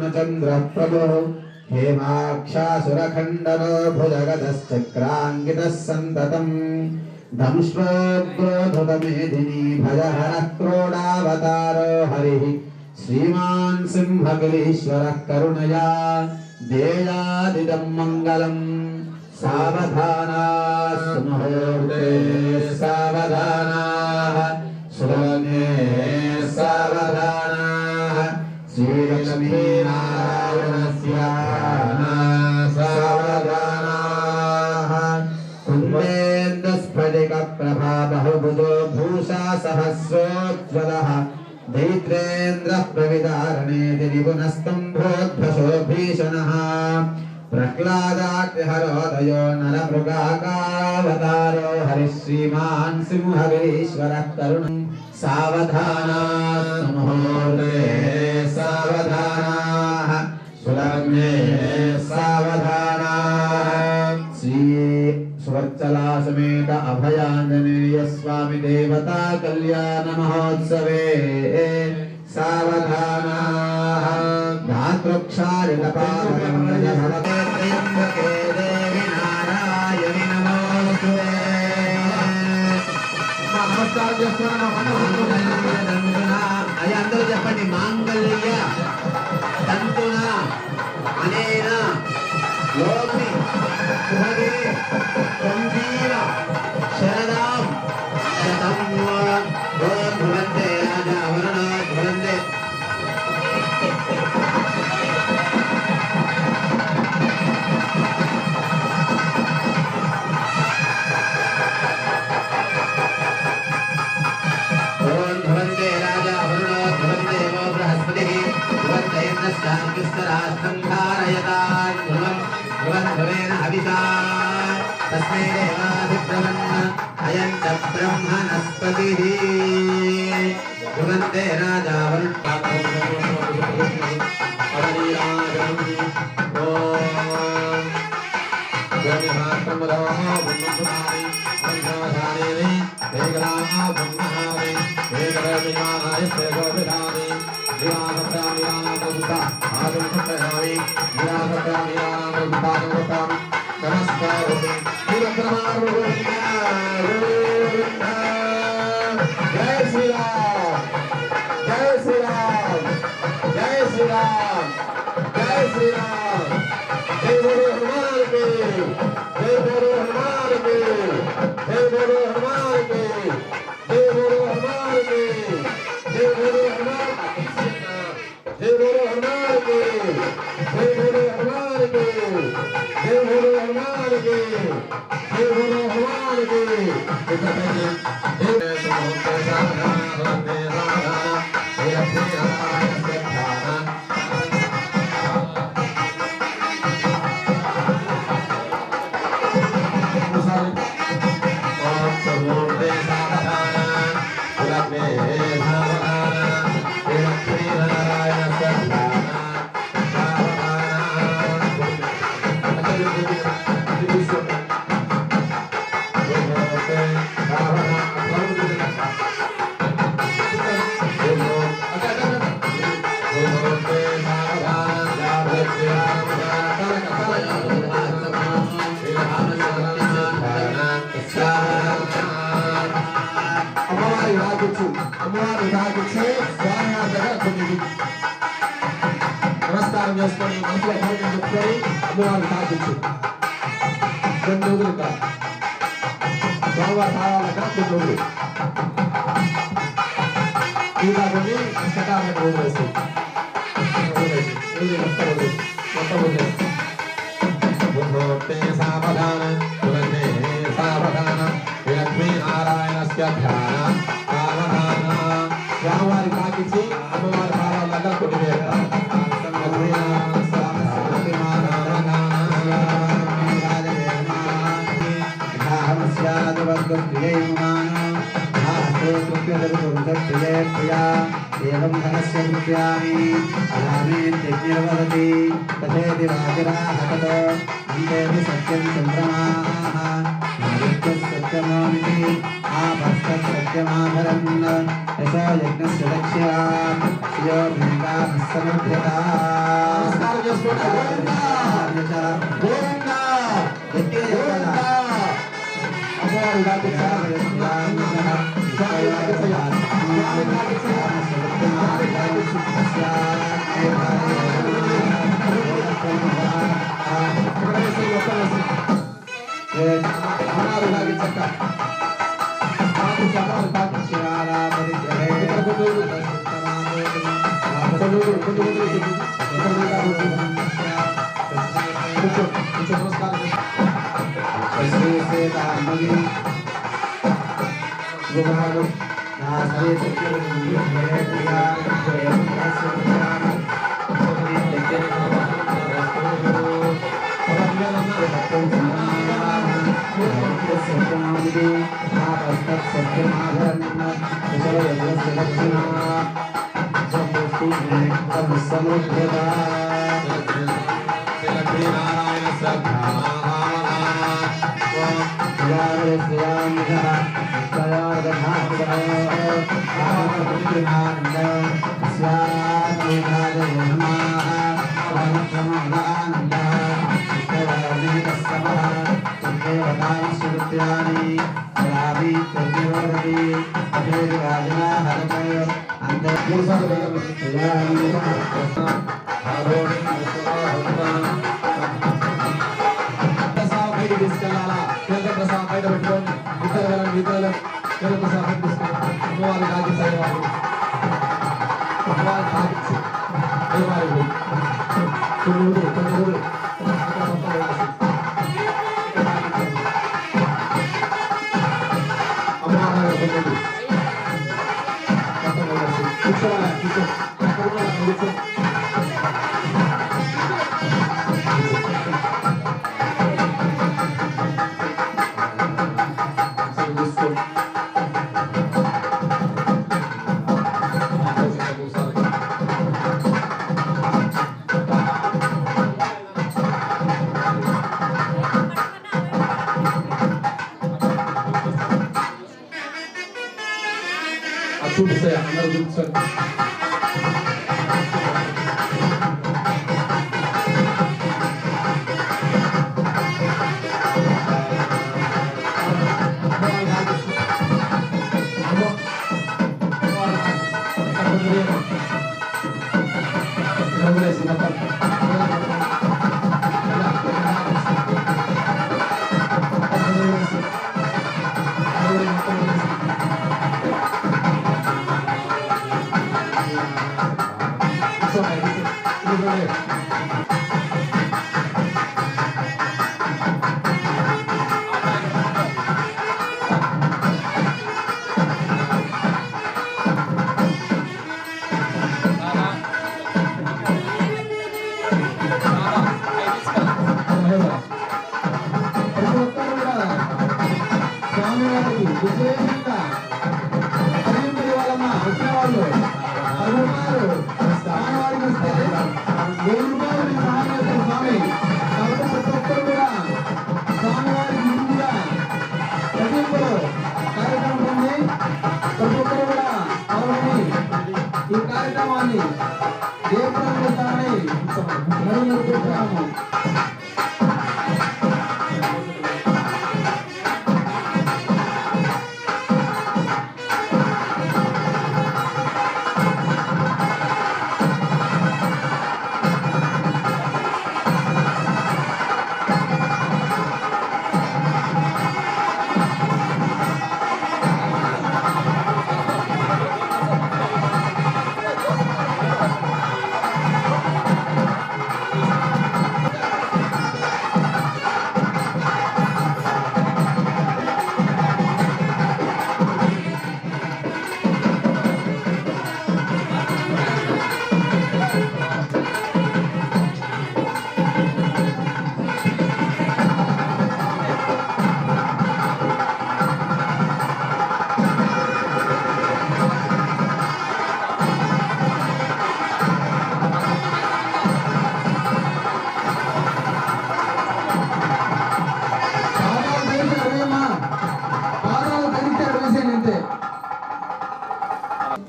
पूर्णचन्द्रप्रभो हेमाक्षासुरखण्डनो भुजगदश्चक्राङ्कितः सन्ततम् दंष्ट्रोग्रोधुतमेदिनी भजहरः क्रोडावतारो हरिः श्रीमान् सिंहगिरीश्वरः करुणया देयादिदं मङ्गलम् सावधानास्तु मुहूर्ते सावधानाः सुलग्ने सावधानाः श्रीलक्ष्मीनारायणस्य सावधानाः कुम्भेन्दुस्फटिकप्रभा बहुभुजो भूषा सहस्रोज्ज्वलः दैत्रेन्द्रः प्रविदारणेति निपुणस्तम्भोद्भसो भीषणः प्रह्लादाग्रहरोदयो नरमृगाकावतारो हरिः श्रीमान् सिंहगिरीश्वरः करुणं सावधानास्तु मुहूर्ते सावधानाः सुलग्ने सावधानाः श्री सुवत्सला समेत अभयाञ्जनेय स्वामी देवता कल्याण महोत्सवे सावधानाः धातृक्षारिणपादकमलभवते देवी नारायणि नमोस्तुते नमस्कार అయ్యా అందరూ చెప్పండి మాంగళ్య తంతున అనేన లోమి శుభగే సంజీవ శరదాం శతం ఓం భవంతే రాజా వరుణాత్ భవంతే तस्मै देवाधिब्रह्मन् अयं च ब्रह्मणस्पतिः भुवन्ते राजा नमस्कार जय श्री राम जय श्री राम जय श्री राम जय श्री राम जय बोलो हनुमान के जय बोलो हनुमान के जय बोलो हनुमान के जय बोलो हनुमान के जय बोलो हनुमान जय बोलो हनुमान के जय बोलो हनुमान के जय बोलो हनुमान के जय बोलो हनुमान के నమస్కారం చేసుకొని మనసులో భాగ్యం చెప్పుకొని అమ్మవారిని తాగించు రెండు రోజులు కాదు స్వామివారి తాగాలక రెండు రోజులు ఇంకా కొన్ని కష్టాలను వదిలేసి సావధాన సావధాన లక్ష్మీనారాయణస్య ధ్యాన సావధాన స్వామివారి తాకించి అమ్మవారి పాదాలగా కొట్టివేస్తారు एवं धनस्य मुद्यामि अलामेत्यग्निर्वदति तथेति वाजिराहतत अन्तेति सत्यं चन्द्रमाः सत्यमोमिति आपस्तत्सत्यमाभरन् यशो यज्ञस्य लक्ष्या श्रियो मेघाः समृद्धता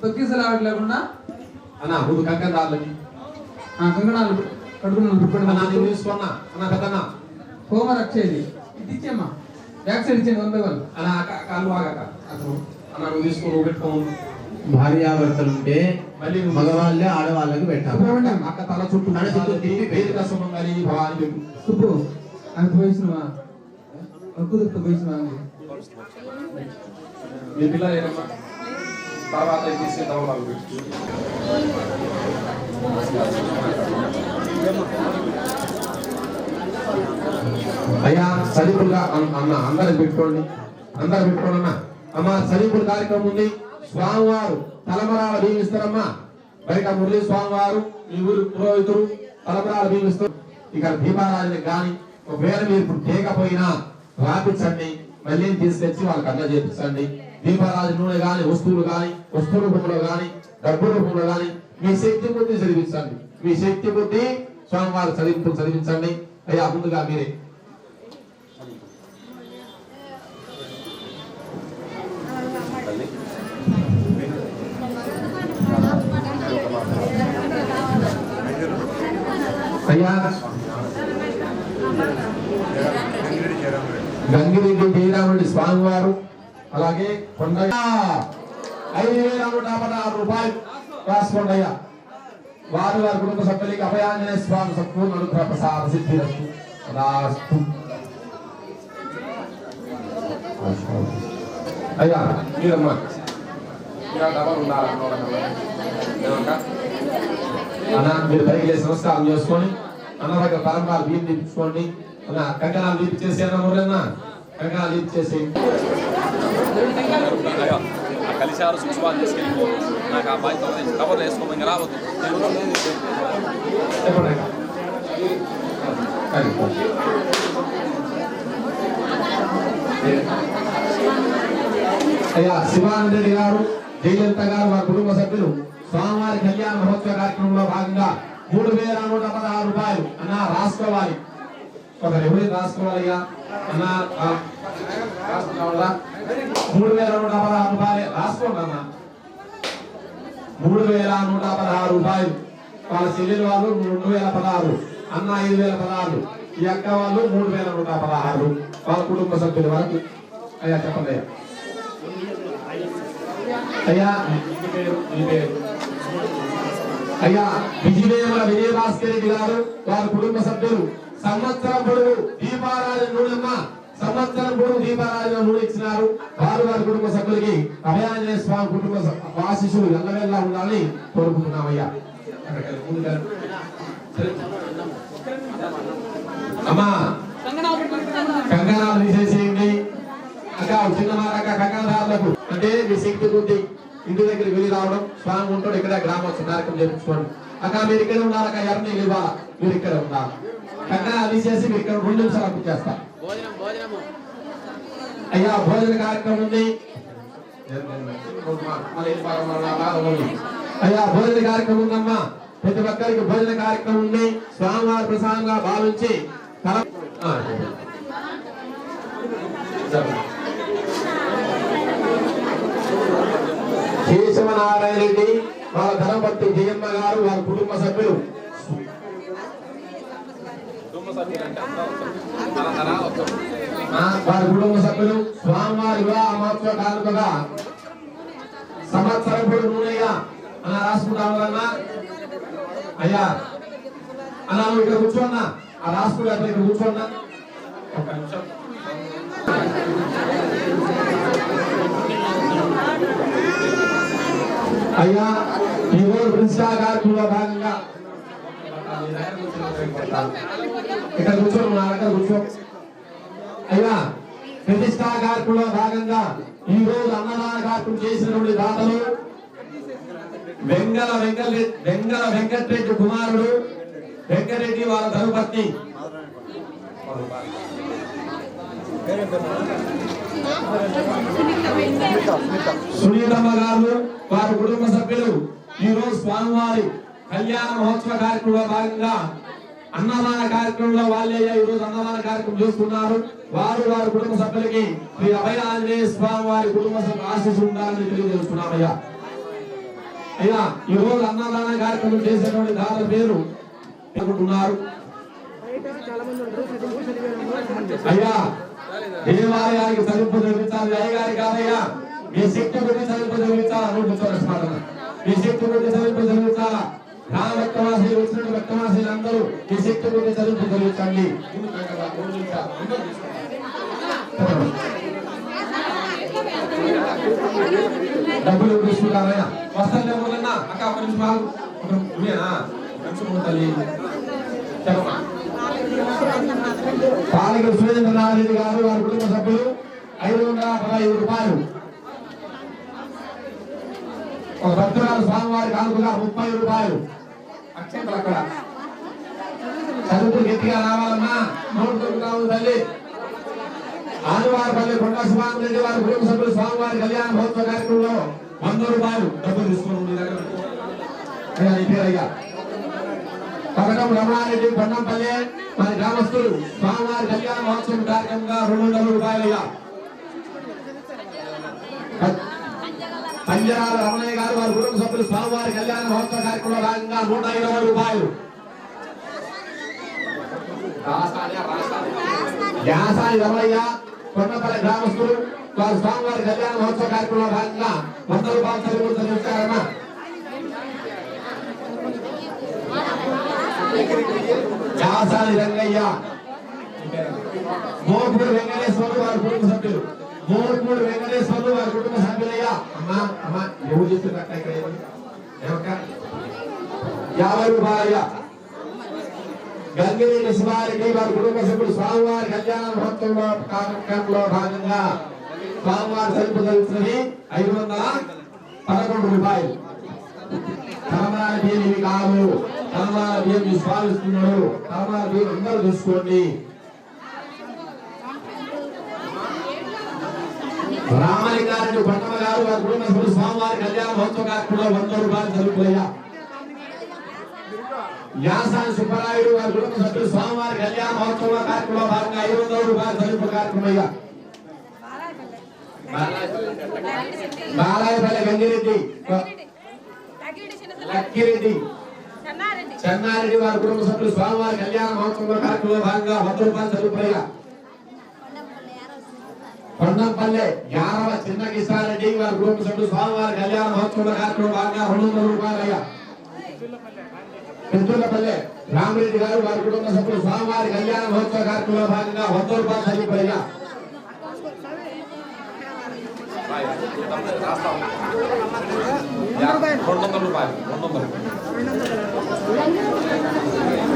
తొక్కిసలాట లేకుండా అన్న మూడు కంకణాలకి కంకణాలు అన్నా నేను తీసుకున్నా అన్న పెద్దన్న హోంవర్క్ వచ్చేది ఇది ఇచ్చేమ్మా బ్యాక్ సైడ్ ఇచ్చేది 1 by 1 అన్న కాళ్ళు ఆగాక అన్న నువ్వు తీసుకో నువ్వు పెట్టుకోము భార్యాభర్తలుంటే మళ్ళీ మగవాళ్ళే ఆడవాళ్ళకి పెట్టాలి. అక్క తల చుట్టూ వేదిక సుమంగళి భవాని సుబ్బు అంత పోయిసినవా కుదురుతో పోయిసినవా మీ పిల్లలు ఏమమ్మా తర్వాత తీసే తవలాలు పెట్టి అయ్యా సరిపులుగా అన్న అందరు పెట్టుకోండి అన్న అమ్మ సరిపులు కార్యక్రమం ఉంది. స్వామివారు తలమరాల దీవిస్తారమ్మా. బయట మురళి స్వామివారు ఈ ఊరు పురోహితులు తలమరాల దీవిస్తారు. ఇక్కడ దీపారాజులకు కానీ ఒకవేళ మీరు ఇప్పుడు చేయకపోయినా రాపించండి, మళ్ళీ తీసుకొచ్చి వాళ్ళకి అన్న చేపించండి. దీపారాజు నూనె కానీ వస్తువులు కానీ వస్తువు రూపంలో కానీ డబ్బు రూపంలో కానీ మీ శక్తి బుద్ధి చదివించండి. మీ శక్తి బుద్ధి స్వామివారు చదివించండి. అయ్యా ముందుగా మీరే అయ్యా గంగిరెడ్డి జయరాముడి స్వామివారు అలాగే కొండయ్య 5,116 రూపాయలు రాసుకోండి అయ్యా. వారి వారి కుటుంబ సభ్యులకి అభయాంజనేయ స్వామి సంపూర్ణ అనుగ్రహ ప్రసాద సిద్ధిరస్తు రాస్తు. అయ్యా మీరమ్మా అన్న మీరు పైకి లేసి నమస్కారం చేసుకొని అన్న దగ్గర పరంపర బియ్యం తీపించుకోండి. అన్న కంకణాలు తీపిచ్చేసి అన్న మురళన్న కంకణాలు తీపిచ్చేసి కలిశారు సుఖవాలు తీసుకెళ్ళిపో నాకు ఆ బాధ్యత కవర్లు వేసుకోమని రావద్దు. అయ్యా శివానంద రెడ్డి గారు జయలలిత గారు వారి కుటుంబ సభ్యులు స్వామివారి కళ్యాణ మహోత్సవ కార్యక్రమంలో భాగంగా 3,116 రూపాయలు అన్న రాసుకోవాలి. ఒకరు ఎవరు రాసుకోవాలయ్యా అన్న 3,116 రూపాయలు రాసుకోండి అన్న. 3,116 రూపాయలు వాళ్ళ చెల్లెలు వాళ్ళు 2,016 అన్న 5,016 ఈ అక్క వాళ్ళు 3,116 వాళ్ళ కుటుంబ సభ్యుల వరకు. అయ్యా చెప్పండి అయ్యా. అయ్యా అయ్యా విజయవేముల విజయభాస్కర్ రెడ్డి గారు వారి కుటుంబ సభ్యులు సంవత్సరం పొడుగు దీపారాజన నూనెమ్మ సంవత్సరం పొడుగు దీపారాజన నూనె ఇచ్చినారు. వారు వారి కుటుంబ సభ్యులకి అభయాంజనేయ స్వామి కుటుంబ ఆశీస్సులు ఎల్లవేళలా ఉండాలని కోరుకుంటున్నామయ్యా. అమ్మా కంకణాలు తీసేసేయండి. అక్క చిన్న మాట కంకణదారులకు అంటే మీ శక్తి కొద్ది ఇంటి దగ్గరికి వెళ్ళి రావడం స్వామి ఉంటాడు ఇక్కడ గ్రామోత్సవ కార్యక్రమం చేయించుకోండి. అక్క మీరు ఇక్కడ ఉండాలి. అక్క ఎవరిని ఇవ్వాలా మీరు ఇక్కడ ఉండాలి. కంకణాలు తీసేసి మీరు ఇక్కడ 2 నిమిషాలు అప్పు చేస్తా. అయ్యా భోజన కార్యక్రమం ఉంది. అయ్యా భోజన కార్యక్రమం ఉందమ్మా. ప్రతి ఒక్కరికి భోజన కార్యక్రమం ఉంది. స్వామివారి ప్రసాదంగా భావించి కేశవనారాయణ రెడ్డి వాళ్ళ ధనపతి జయమ్మ గారు వారి కుటుంబ సభ్యులు వారి కుటుంబ సభ్యులు స్వామివారి వివాహ మహోత్సవ కానుకగా సంవత్సరం పొడి నూనెగా అలా రాసుకుంటాము కన్నా. అయ్యా అలా నువ్వు ఇక్కడ కూర్చోన్నా ఆ రాసుకుంటే అట్లా ఇక్కడ కూర్చోన్నా ఒక్క నిమిషం. అయ్యా ఈ రోజు ప్రతిష్టా కార్యక్రమంలో భాగంగా ఇక్కడ కూర్చో నా దగ్గర కూర్చో. అయ్యా ప్రతిష్టా కార్యక్రమంలో భాగంగా ఈ రోజు అన్నదాన కార్యక్రమం చేసినటువంటి దాతలు వెంగళ వెంకటరెడ్డి కుమారుడు వెంకటరెడ్డి వాళ్ళ ధర్మపత్ని సునీతమ్మ గారు వారి కుటుంబ సభ్యులు ఈ రోజు స్వామివారి కళ్యాణ మహోత్సవ కార్యక్రమంలో భాగంగా అన్నదాన కార్యక్రమంలో వాళ్ళే ఈ రోజు అన్నదాన కార్యక్రమం చేస్తున్నారు. వారు వారి కుటుంబ సభ్యులకి శ్రీ అభయ ఆంజనేయ స్వామి వారి కుటుంబ సభ్యులు ఆశీస్సులు ఉండాలని తెలియజేస్తున్నామయ్యా. అయ్యా ఈ రోజు అన్నదాన కార్యక్రమం చేసేటువంటి దాతల పేరు అనుకుంటున్నారు. అయ్యా దేవాలయానికి చదువు చదివించాలి అయ్యగారి కాదయ్యా, మీ శక్తి గురించి చదువు చదివించాలా మీ శక్తి గురించి చదువు చదివించాలా. రామ భక్తవాసీలు వచ్చినట్టు భక్తవాసీలు అందరూ మీ శక్తి గురించి చదువు చదివించండి. డబ్బులు తీసుకుంటారయ్యా వస్తాను మూలన్నా అక్క ఒక నిమిషం పాలక సురేంద్రనాథ్ గారు వారి కుటుంబ సభ్యులు 515 రూపాయలు. ఒక భక్తురాలు స్వామివారి కానుకగా 30 రూపాయలు. అక్షంతలు అక్కడ చదువు గట్టిగా రావాలన్నా నోటు దొరుకుతాము తల్లి. ఆదివారపల్లి కొండ సుభాన్ రెడ్డి వారి కుటుంబ సభ్యులు స్వామివారి కళ్యాణ మహోత్సవ కార్యక్రమంలో 100 రూపాయలు డబ్బులు తీసుకుని దగ్గర పగడం రమణారెడ్డి కొండంపల్లి వారి గ్రామస్తులు స్వామివారి కళ్యాణ మహోత్సవం కార్యక్రమంగా 200 రూపాయలు. పంజరాల రమణయ్య గారు వారి కుటుంబ సభ్యులు స్వామివారి కళ్యాణ మహోత్సవ కార్యక్రమంలో భాగంగా 120 రూపాయలు. వ్యాసాని రమణయ్య కొండపల్లి గ్రామస్తులు వారు స్వామివారి కళ్యాణ మహోత్సవ కార్యక్రమంలో భాగంగా 100 రూపాయలు చదివించారన్న. వ్యాసాని రంగయ్య మోపూడి వెంకటేశ్వర్లు వారి కుటుంబ సభ్యులు మోపూడి వెంకటేశ్వర్లు వారి కుటుంబ సభ్యులయ్యా. అమ్మా ఎవరు చెప్తున్నారు 50 రూపాయలయ్యా. గంగిరెడ్డి శివారెడ్డి వారి కుటుంబ సభ్యులు స్వామివారి కళ్యాణ మహోత్సవంలో కార్యక్రమంలో భాగంగా స్వామివారి సరుకు జరుగుతున్నది 511 రూపాయలు. తలమాల బియ్యం ఇవి కాదు, తలమాల బియ్యం విశ్వాసిస్తున్నాడు. తలమాల బియ్యం అందరూ తీసుకోండి. రామలింగారెడ్డి పట్టణ గారు వారి కుటుంబ సభ్యులు స్వామివారి కళ్యాణ మహోత్సవ కార్యక్రమంలో 100 రూపాయలు జరుగుతున్నాయా. వ్యాసాని సుబ్బరాయుడు వారి కుటుంబ సభ్యులు స్వామివారి కళ్యాణ మహోత్సవ కార్యక్రమంలో భాగంగా 500 రూపాయలు జరుపు కార్యక్రమయ్యా. బాలాయపల్లి గంగిరెడ్డి లక్కిరెడ్డి చెన్నారెడ్డి వారి కుటుంబ సభ్యులు స్వామివారి కళ్యాణ మహోత్సవ కార్యక్రమంలో భాగంగా 100 రూపాయలు జరుపుయ్యా. కొండంపల్లె యారవ చిన్న కిషారెడ్డి వారి కుటుంబ సభ్యులు స్వామివారి కళ్యాణ మహోత్సవ కార్యక్రమంలో భాగంగా 200 రూపాయలు అయ్యా. పెద్దపల్లె రామరెడ్డి గారు వారి కుటుంబ సభ్యులు స్వామివారి కళ్యాణ మహోత్సవ కార్యక్రమంలో భాగంగా 100 రూపాయలు చదివిపోయా.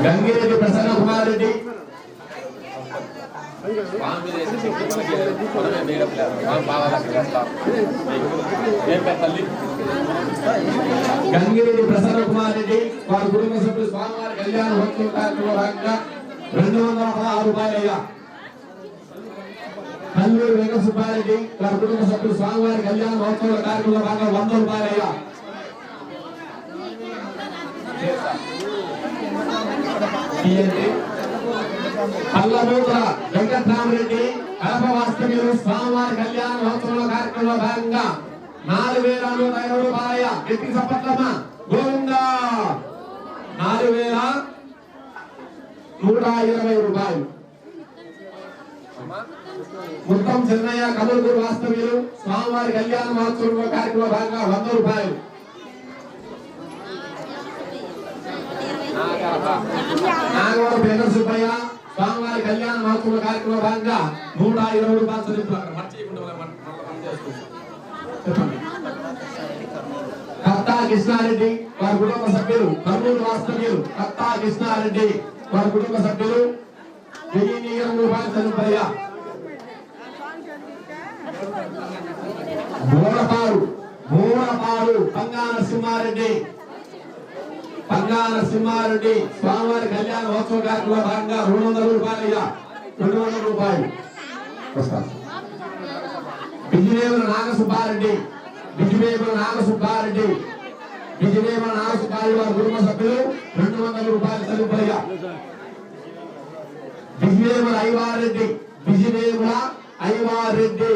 గంగిరెడ్డి ప్రసన్న కుమార్ రెడ్డి గంగిరెడ్డి ప్రసన్న కుమార్ రెడ్డి వారి కుటుంబ సభ్యులు స్వామివారి కళ్యాణ మహోత్సవ కార్యక్రమంలో భాగంగా 216 రూపాయలు అయ్యా. కల్లూరు వెంకట సుబ్బారెడ్డి వారి కుటుంబ సభ్యులు స్వామివారి కళ్యాణ మహోత్సవ కార్యక్రమంలో భాగంగా 100 రూపాయలు అయ్యా. పల్లమూతల వెంకట్రామరెడ్డి కడప వాస్తవ్యులు స్వామివారి కళ్యాణ మహోత్సవ కార్యక్రమంలో భాగంగా 4120 రూపాయలు. ఎత్తి సపట్లమ్మ గోవిందా 4120 రూపాయలు. మొత్తం చెన్నయ్య కమల్పూర్ వాస్తవ్యులు స్వామివారి కళ్యాణ మహోత్సవ కార్యక్రమంలో భాగంగా 100 రూపాయలు. నాగవరం వెంకట సుబ్బయ్య స్వామివారి కళ్యాణ మహోత్సవ కార్యక్రమంలో భాగంగా 120 రూపాయలు చదివిస్తున్నారు. కత్తా కృష్ణారెడ్డి వారి కుటుంబ సభ్యులు కర్నూలు వాస్తవ్యులు కత్తా కృష్ణారెడ్డి వారి కుటుంబ సభ్యులు 1020 రూపాయలు చదివిపోయా. మూడపాడు పంగా నరసింహారెడ్డి స్వామివారి కళ్యాణ మహోత్సవ కార్యక్రమంలో భాగంగా 200 రూపాయలు అయ్యా. 200 రూపాయలు. బిజినేవుల నాగసుబ్బారెడ్డి వారి కుటుంబ సభ్యులు 200 రూపాయలు చదివిపోయా. బిజినేవుల ఐవారెడ్డి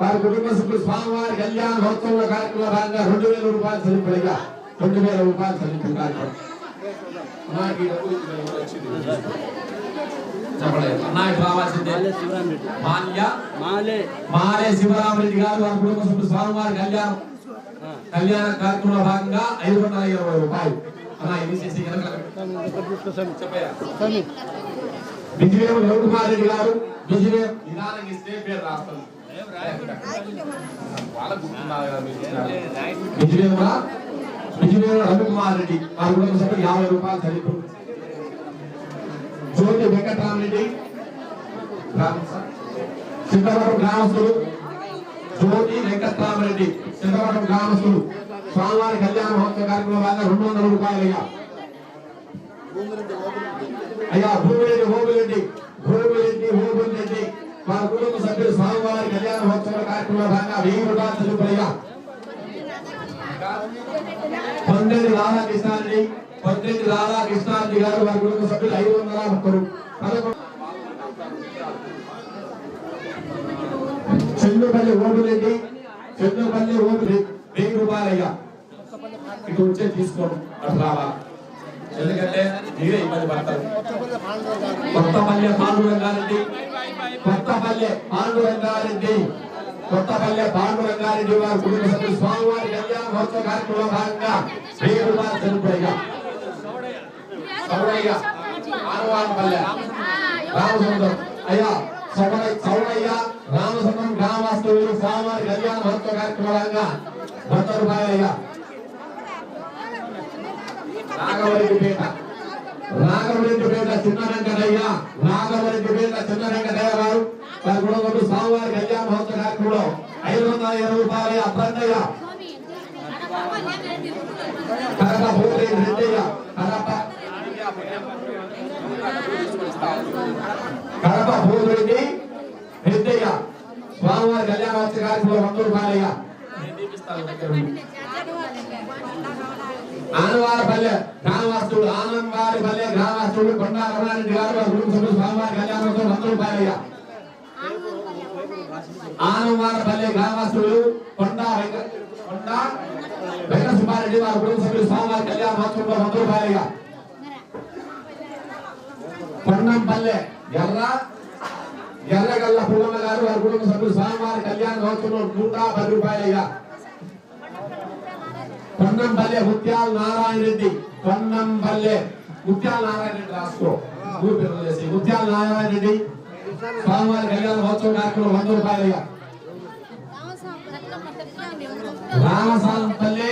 వారి కుటుంబ సభ్యులు స్వామివారి కళ్యాణ మహోత్సవ కార్యక్రమంలో భాగంగా 2000 రూపాయలు చదివిపోయా. 2000 రూపాయలు చదివిపోయారు. నాకు ఈ డబ్బులు వచ్చింది చెప్పలేదు అన్నయ్య రావాల్సిందే మాలే శివరామరెడ్డి గారు వారి కుటుంబ సభ్యులు స్వామివారి కళ్యాణ కార్యక్రమంలో భాగంగా 520 రూపాయలు అన్న ఇది చేసి విజయవేమ రవికుమార్ రెడ్డి గారు విజయవేమ నిదానం ఇస్తే పేరు రాస్తాను విజయవేమ రవికుమార్ రెడ్డి వారి కుటుంబ సభ్యులు 50 రూపాయలు చదివు జ్యోతి వెంకటరామరెడ్డి సిద్ధవరం గ్రామస్తులు జ్యోతి వెంకటరామరెడ్డి సిద్ధవరం గ్రామస్తులు స్వామివారి కళ్యాణ మహోత్సవ కార్యక్రమం భాగంగా 200 రూపాయలు అయ్యా భూమిరెడ్డి హోమిరెడ్డి వారి కుటుంబ సభ్యులు స్వామివారి కళ్యాణ మహోత్సవ కార్యక్రమం భాగంగా 1000 రూపాయలు చదువుకోయ్యా పొందేటి రాధాకృష్ణారెడ్డి గారు వారి కుటుంబ సభ్యులు 530 చెన్నుపల్లి ఓబురెడ్డి 1000 రూపాయలు అయ్యా ఇటు వచ్చే తీసుకోండి అట్లా రావాలి ఎందుకంటే మీరే ఇబ్బంది పడతారు కొత్తపల్లె పాండురంగారెడ్డి వారి కుటుంబ సభ్యులు స్వామివారి కళ్యాణ మహోత్సవ కార్యక్రమంలో భాగంగా 1000 రూపాయలు చనిపోయిగా ఆనవాడపల్లె రామసముద్రం అయ్యా చౌడయ్య రామసముద్రం గ్రామస్తులు స్వామివారి కళ్యాణ మహోత్సవ కార్యక్రమంలో భాగంగా 100 రూపాయలు అయ్యా నాగవరెడ్డిపేట చిన్న వెంకటయ్య గారు వారి కుటుంబ స్వామివారి కళ్యాణ మహోత్సవ కార్యక్రమంలో 520 రూపాయలు అబ్బండయ్య కడప భూరెడ్డి రెడ్డయ్య స్వామివారి కళ్యాణ మహోత్సవ కార్యక్రమంలో 100 రూపాయలయ్యా ఆనవారపల్లె గ్రామస్తుడు కొండా రమణారెడ్డి గారు వారి కుటుంబ సభ్యులు స్వామివారి కళ్యాణ మహోత్సవం 100 రూపాయలయ్యా ఆనవారపల్లె గ్రామస్తుడు కొండా వెంకట సుబ్బారెడ్డి వారి కుటుంబ సభ్యులు స్వామివారి కళ్యాణ మహోత్సవంలో 100 రూపాయలయ్యా పొన్నంపల్లె ఎర్రగల్ల పుల్లమ్మ గారు వారి కుటుంబ సభ్యులు స్వామివారి కళ్యాణ మహోత్సవంలో 110 రూపాయలయ్యా పొన్నంపల్లె ముత్యాల నారాయణ రెడ్డి రాసుకో ముత్యాల నారాయణ రెడ్డి స్వామివారి కళ్యాణ మహోత్సవ కార్యక్రమం 100 రూపాయలయ్యా రామసాంపల్లి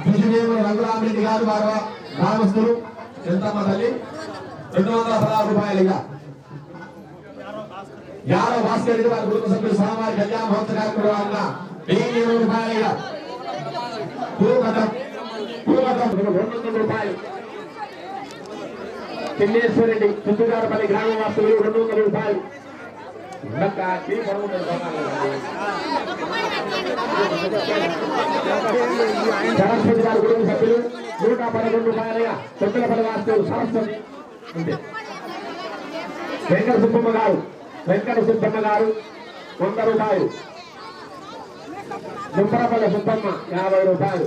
విజయవేమ రఘురామరెడ్డి గారు వారు గ్రామస్తులు ఎంతమ్మ తల్లి 216 రూపాయలయ్యా యాదవ్ భాస్కర్ రెడ్డి వారి కుటుంబ సభ్యులు స్వామివారి కళ్యాణ మహోత్సవ కార్యక్రమం 1020 రూపాయలయ్యా పూర్వకం 200 రూపాయలు చెన్నేశ్వరెడ్డి చుట్టుగారపల్లి గ్రామ వాసులు 200 రూపాయలు సరస్వతి గారి కుటుంబ సభ్యులు 111 రూపాయలయ్యా చుట్టలపల్లి వాసులు సరస్వతి వెంకట సుబ్బమ్మ గారు 100 రూపాయలు దుంపరపల్లి సుబ్బమ్మ 50 రూపాయలు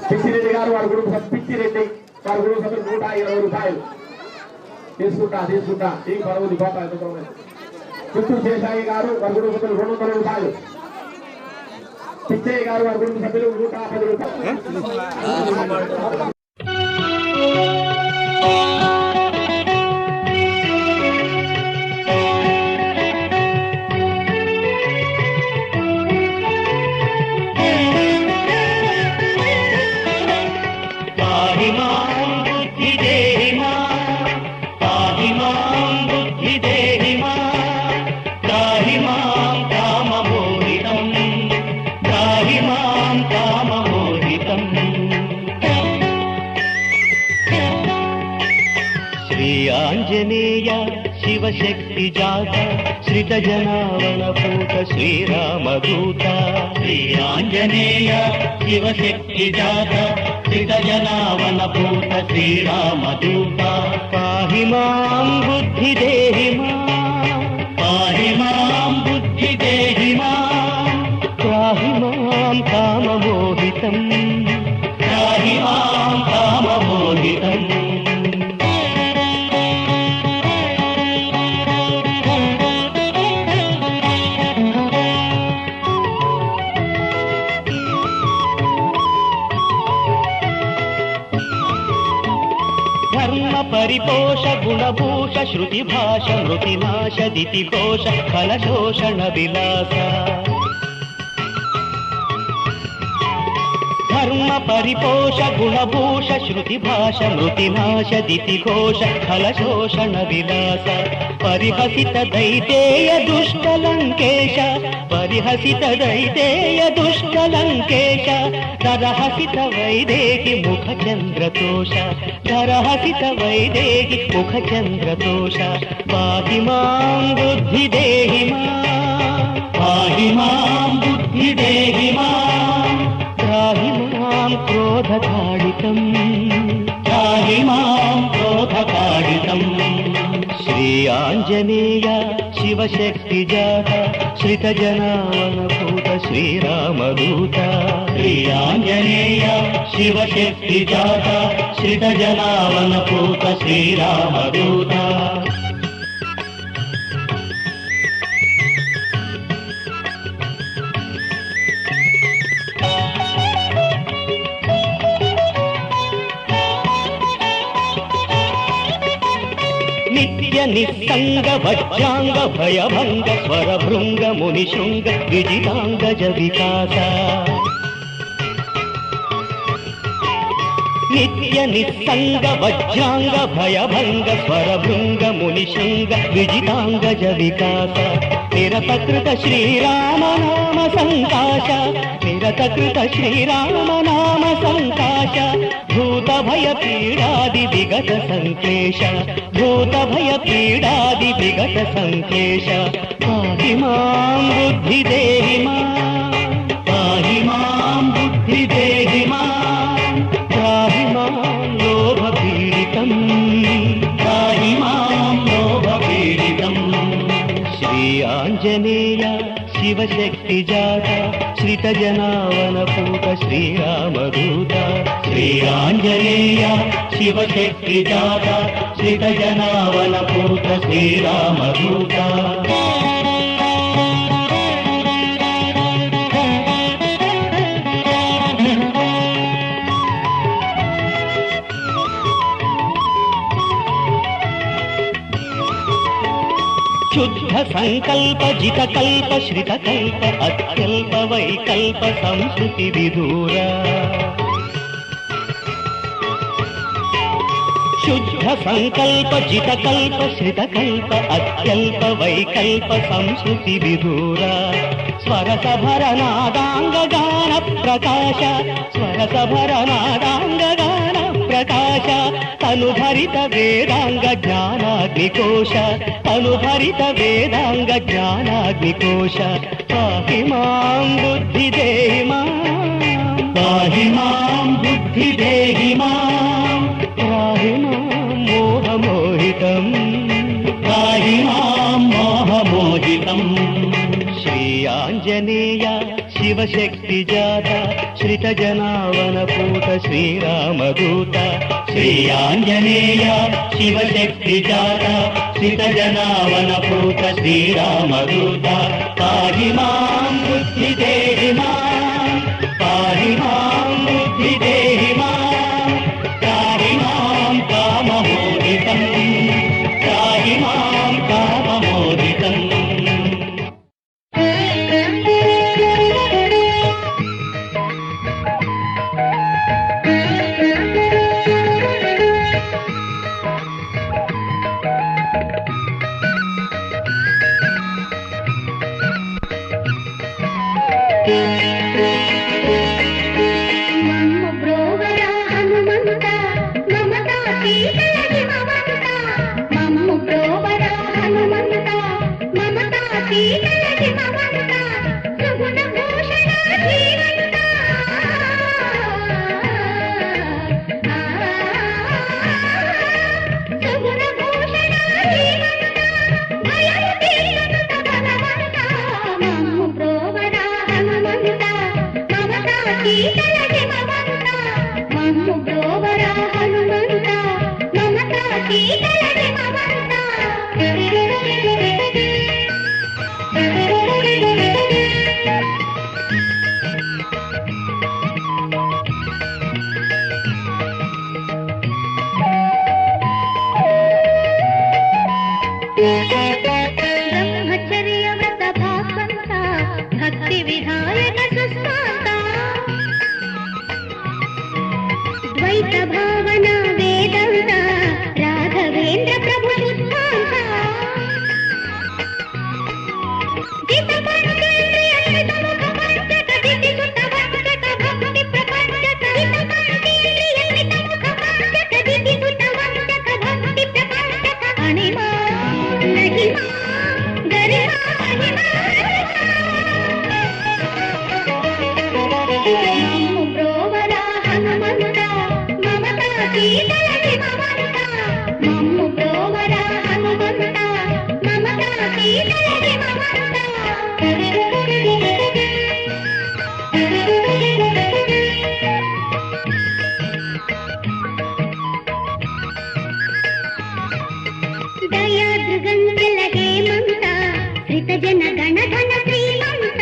పిచ్చిరెడ్డి గారు వారి కుటుంబ పిచ్చిరెడ్డి వారి కుటుంబ సభ్యులు 120 రూపాయలు తీసుకుంటా ఈ పదవులు చిత్తూరు శేషాయి గారు వారి కుటుంబ సభ్యులు 200 రూపాయలు పిచ్చయ్య గారు వారి కుటుంబ సభ్యులు 110 రూపాయలు ఆంజనేయ శివశక్తి జాత శ్రిత జనావనపూత శ్రీరామదూత శ్రీ ఆంజనేయ శివశక్తి జాత శ్రిత జనావనపూత శ్రీరామదూత పాహి మాం బుద్ధి దేహి మాం బుద్ధి దేహి మాం త్రాహి మాం కామమోహితం త్రాహి ధర్మ పరిపోష గుణభూష శృతి భాష మృతినాశ దితిఘోష ఫలశోషణ విలాస ధర్మ పరిపోష గుణభూష శృతి భాష మృతినాశ దితిఘోష ఫలశోషణ విలాస పరిహసిత దైతేయ దుష్టలంకేశ పరిహసిత దైతేయ దుష్టలంకేశ ధరహసిత వైదేహి ముఖ చంద్రతోష ధరహసిత వైదేహి ముఖ చంద్రతోష పాహి మాం బుద్ధి దేహి మాం పాహి మాం బుద్ధి దేహి మాం త్రాహి మాం క్రోధతాడితం త్రాహి మాం క్రోధతాడితం శ్రీ ఆంజనేయ శివశక్తి జాత శ్రిత జనావనభూత శ్రీరామదూత శ్రీ ఆంజనేయ శివశక్తి జాత శ్రిత జనావనభూత శ్రీరామదూత నిత్య నిస్సంగ వజ్రాంగ భయభంగ స్వరభృంగ మునిశృంగ విజితాంగజ వికాస నిత్య నిస్సంగ వజ్రాంగ భయభంగ స్వరభృంగ మునిశృంగ విజితాంగజ వికాస నిరతకృత శ్రీరామనామ సంకాశ నిరతకృత శ్రీరామనామ సంకాశ భూత భయ పీడాది విగత సంక్లేశ భూత భయ పీడాది విగత సంక్లేశ పాహి మాం బుద్ధి దేహి మాం పాహి మాం బుద్ధి దేహి మాం త్రాహి మాం లోభ పీడితం త్రాహి మాం లోభ పీడితం శ్రీ ఆంజనేయ శివశక్తి జాత శ్రిత జనావనభూత శ్రీరామదూత శ్రీ ఆంజనేయ శివశక్తి జాత శ్రిత జనావనభూత శ్రీరామదూత శుద్ధ సంకల్ప జిత కల్ప శ్రిత కల్ప అత్యల్ప వైకల్ప సంస్కృతి విదూర శుద్ధ సంకల్ప జిత కల్ప శ్రిత కల్ప అత్యల్ప వైకల్ప సంస్కృతి విదూర స్వరసభర నాదాంగ గాన ప్రకాశ స్వరసభర నాదాంగ గాన ప్రకాశ తనుభరిత వేదాంగ జ్ఞానాగ్నికోశ తనుభరిత వేదాంగ జ్ఞానాగ్నికోశ పాహి మాం బుద్ధి దేహి మాం పాహి మాం బుద్ధి దేహి మాం త్రాహి మాం మోహమోహితం త్రాహి మాం మోహమోహితం శ్రీ ఆంజనేయ శివశక్తి జాత శ్రిత జనావనభూత శ్రీరామదూత శ్రీ ఆంజనేయ శివశక్తి జాత శ్రిత జనావనభూత శ్రీరామదూత పాహి మాం బుద్ధి దేహి మాం పాహి మాం బుద్ధి దేహి మాం త్రాహి మాం కామమోహితం త్రాహి మాం కామమోహితం బ్రహ్మచర్య వ్రత భాస్వంత భక్తి విధాయక సుస్వాంత ద్వైత భావన వేదంత రాఘవేంద్ర ప్రభు సుస్వాంత జిత పంచేంద్రియ శ్రితముఖ పంచక దితి సుత వంచక భక్తి ప్రపంచక జిత పంచేంద్రియ శ్రితముఖ పంచక దితి సుత వంచక భక్తి ప్రపంచక అణిమా నహిమా గరిమా మహిమా నమ్ము ప్రోవర హనుమంత మమతా శీతల హిమవంత నమ్ము ప్రోవర హనుమంత మమతా శీతల హిమవంత దయాదృగంజల హేమంత శ్రిత జన గణధన శ్రీమంత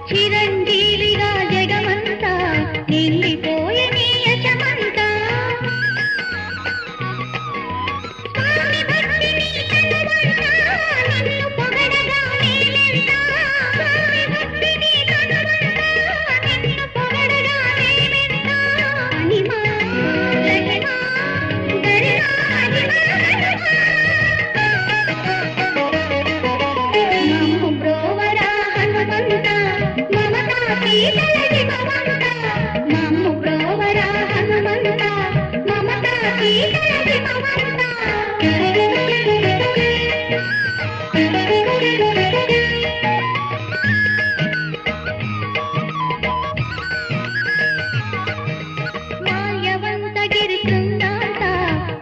చిరంజీవిగా జగమంత నిండిపోయే నీ యశమంత స్వామి భక్తిని తనువంత నిన్ను పొగడగా నేనెంత స్వామి భక్తిని తనువంత నిన్ను పొగడగా నేనెంత అనిమా రహిమా గరిమా నమ్ము ప్రోవర హనుమంత మమతా శీతల హిమవంత నమ్ము ప్రోవర హనుమంత మమతా శీతల హిమవంత మాల్యవంత గిరి శృంగాంత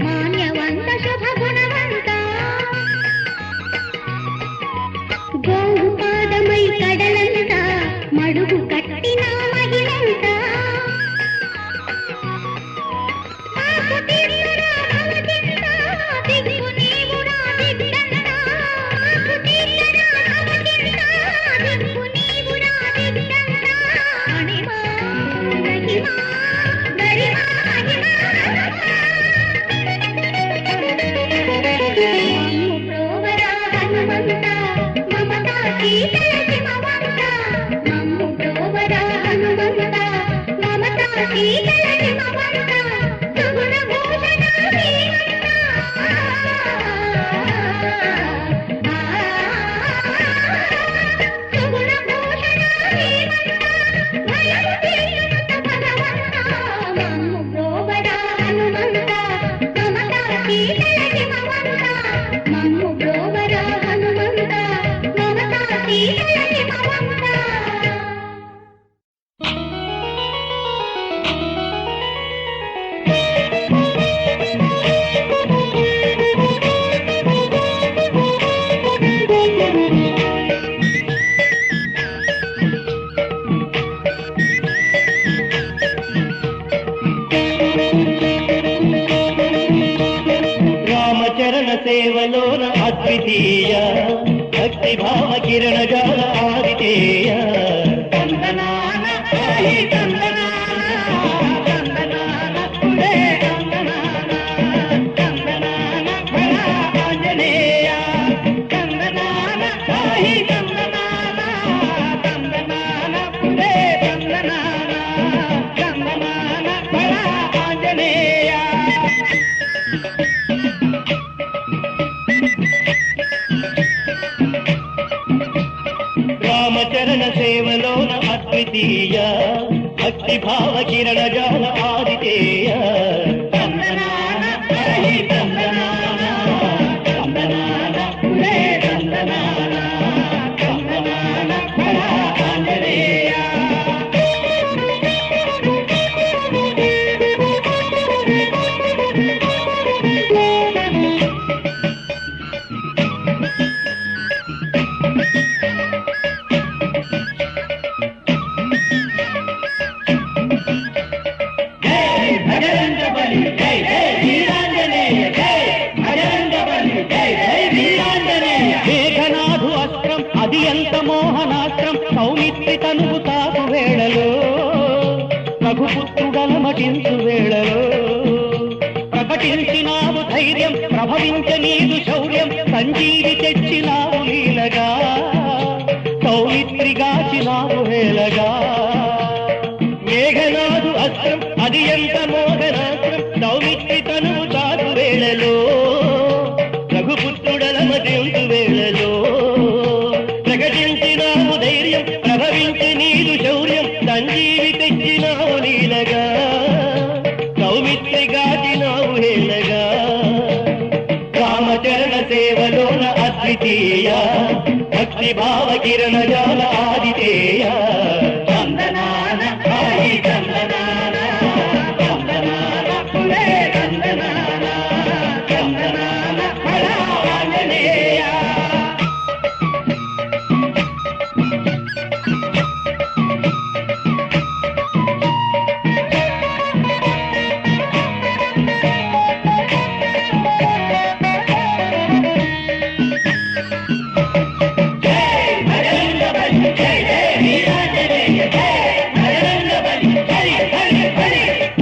మాన్యవంత శుభ గుణవంత గోవు పాదమై కడలంత మడుగు కట్టిన మహిళంత మాకు తీర్చురా భవచింత దిక్కు నీవురా దిగ్గంత మాకు తీర్చురా భవచింత దిక్కు నీవురా దిగ్గంత అణిమా రహిమా గరిమా మహిమా నమ్ము ప్రోవర హనుమంత మమతా శీతల హిమవంత నమ్ము ప్రోవర హనుమంత మమతా శీతల హిమవంత సుగుణ భూషణ శ్రీమంత సుగుణ భూషణ శ్రీమంత భయము తీరుత భగవంత నమ్ము ప్రోవర హనుమంత మమతా శీతల హిమవంత నమ్ము ప్రోవర హనుమంత మమతా శీతల హిమవంత రామచరణ సేవలోన అద్వితీయ భక్తి భావ కిరణ జాల ఆదితేయ తందనాన హరి తందనాన తందనాన పుడే తందనాన తందనాన బల ఆంజనేయ తందనాన హరి తందనాన తందనాన పుడే తందనాన తందనాన బల ఆంజనేయ రామచరణ సేవలోన అద్వితీయ భక్తి భావ కిరణ జాల ఆదితేయ తందనాన హరి తందనాన తందనాన పుడే తందనాన తందనాన బల ఆంజనేయ మేఘనాథు అస్త్రం అది ఎంత మోహనాస్త్రం సౌమిత్రి తనువు తాకు వేళలో రఘుపుత్రుడల మటించు వేళలో ప్రకటి ప్రకటించినావు ధైర్యం ప్రభవించ నీదు శౌర్యం సంజీవి తెచ్చినావు లీలగా సౌమిత్రిగాచినావు హేళగా మేఘనాదు అస్త్రం అది ఎంత మోహనాస్త్రం సౌమిత్రి తనువు తాకు వేళలో రఘుపుత్రుడల మదించు వేళలో ప్రకటించినావు ధైర్యం ప్రభవించి నీదు శౌర్యం సంజీవి తెచ్చినావు లీలగా సౌమిత్రి గాచినావు హేళగా రామచరణ సేవలోన అద్వితీయ భక్తి భావ కిరణ జాల ఆదితేయ చందనాన హాయి చందనాన చందనాన పులే చందనాన చందనాన హరా ఆంజనేయ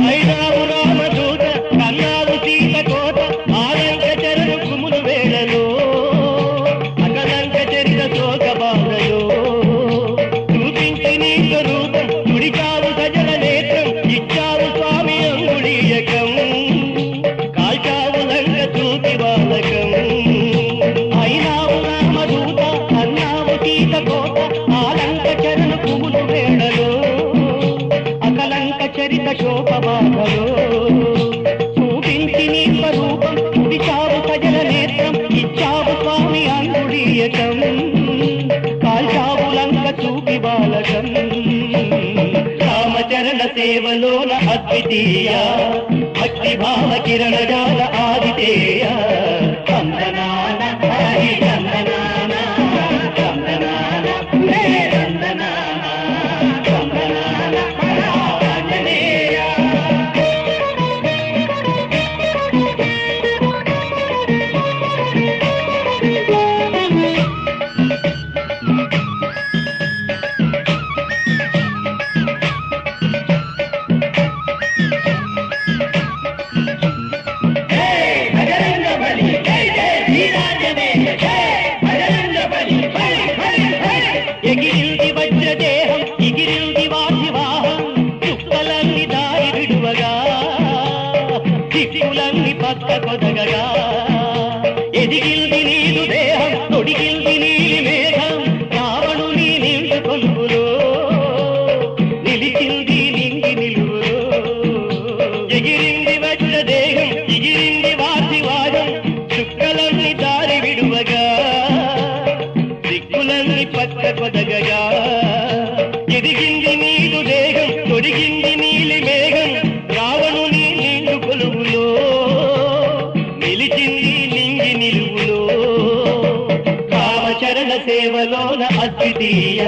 అయినావు రామదూత కన్నావు సీత కోట ఆలంక చరణ కుములు వేళలో అకలంక చరిత శోక బాధలో చూపించి నీ స్వరూపం గుడిచావు సజల నేత్రం ఇచ్చావు స్వామి అంగుళీయకం కాల్చావు లంక చూపి బాలకం అయినావు రామదూత కన్నావు సీత కోట ఆలంక చరణ కుములు వేళలో అకలంక చరిత శోక బాధలో చూపించి నీ స్వరూపం విచావు సజల నేత్రం ఇచ్చావు స్వామి అంగుళీయకం కాల్చావు లంక చూపి బాలకం రామచరణ సేవలోన అద్వితీయ భక్తి భావ కిరణ జాల ఆదితేయ చందనాన హాయి చందనాన చందనాన పులే చందనాన చందనాన హరా ఆంజనేయ భజరంగ బలి జై జై వీరాంజనేయ జై భజరంగ బలి బలి బలి బలి ఎగిరింది వజ్రదేహం ఎగిరింది వాసివాహం చుక్కలన్నీ దారి విడువగా చిక్కులన్నీ పక్క కొదగగా ఎదిగింది నీదు దేహం తొడిగింది నీలి మేఘం రావణుని నిండు కొలుపులో నిలిచింది నింగి నిలువులో ఎగిరింది వజ్రదేహం ఎగిరింది వాసివాహం చుక్కలన్నీ దారి విడువగా దిక్కులన్నీ పక్క కొదగగా ఎదిగింది నీదు దేహం తొడిగింది నీలి మేఘం రావణుని నిండు కొలువులో నిలిచింది నింగి నిలువులో రామచరణ సేవలోన అద్వితీయ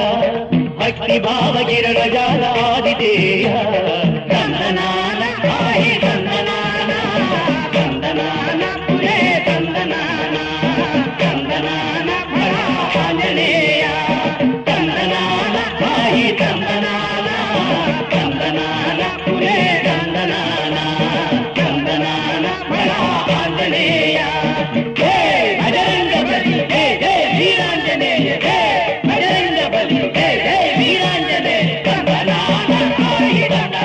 భక్తి భావ కిరణ జాల ఆదితేయ చందనాన హాయి చందనాన చందనాన పులే చందనాన చందనాన హరా ఆంజనేయ చందనాన హాయి చందనాన చందనాన పులే చందనాన చందనాన హరా ఆంజనేయ జై భజరంగ బలి జై జై వీరాంజనేయ జై భజరంగ బలి జై జై వీరాంజనేయ చందనాన హాయి చందనాన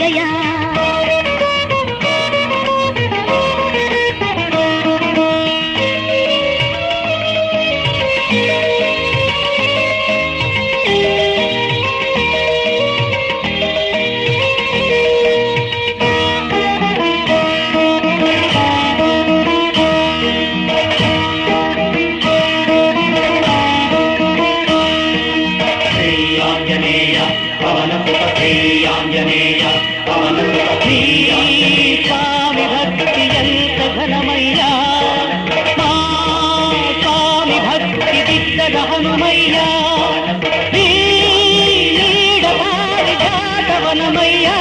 జయ స్వామి భక్తి ఎంత ఘనమయ్యా మా స్వామి భక్తి దిగ్గజ హనుమయ్యా నీడపారిజాతవనమయ్యా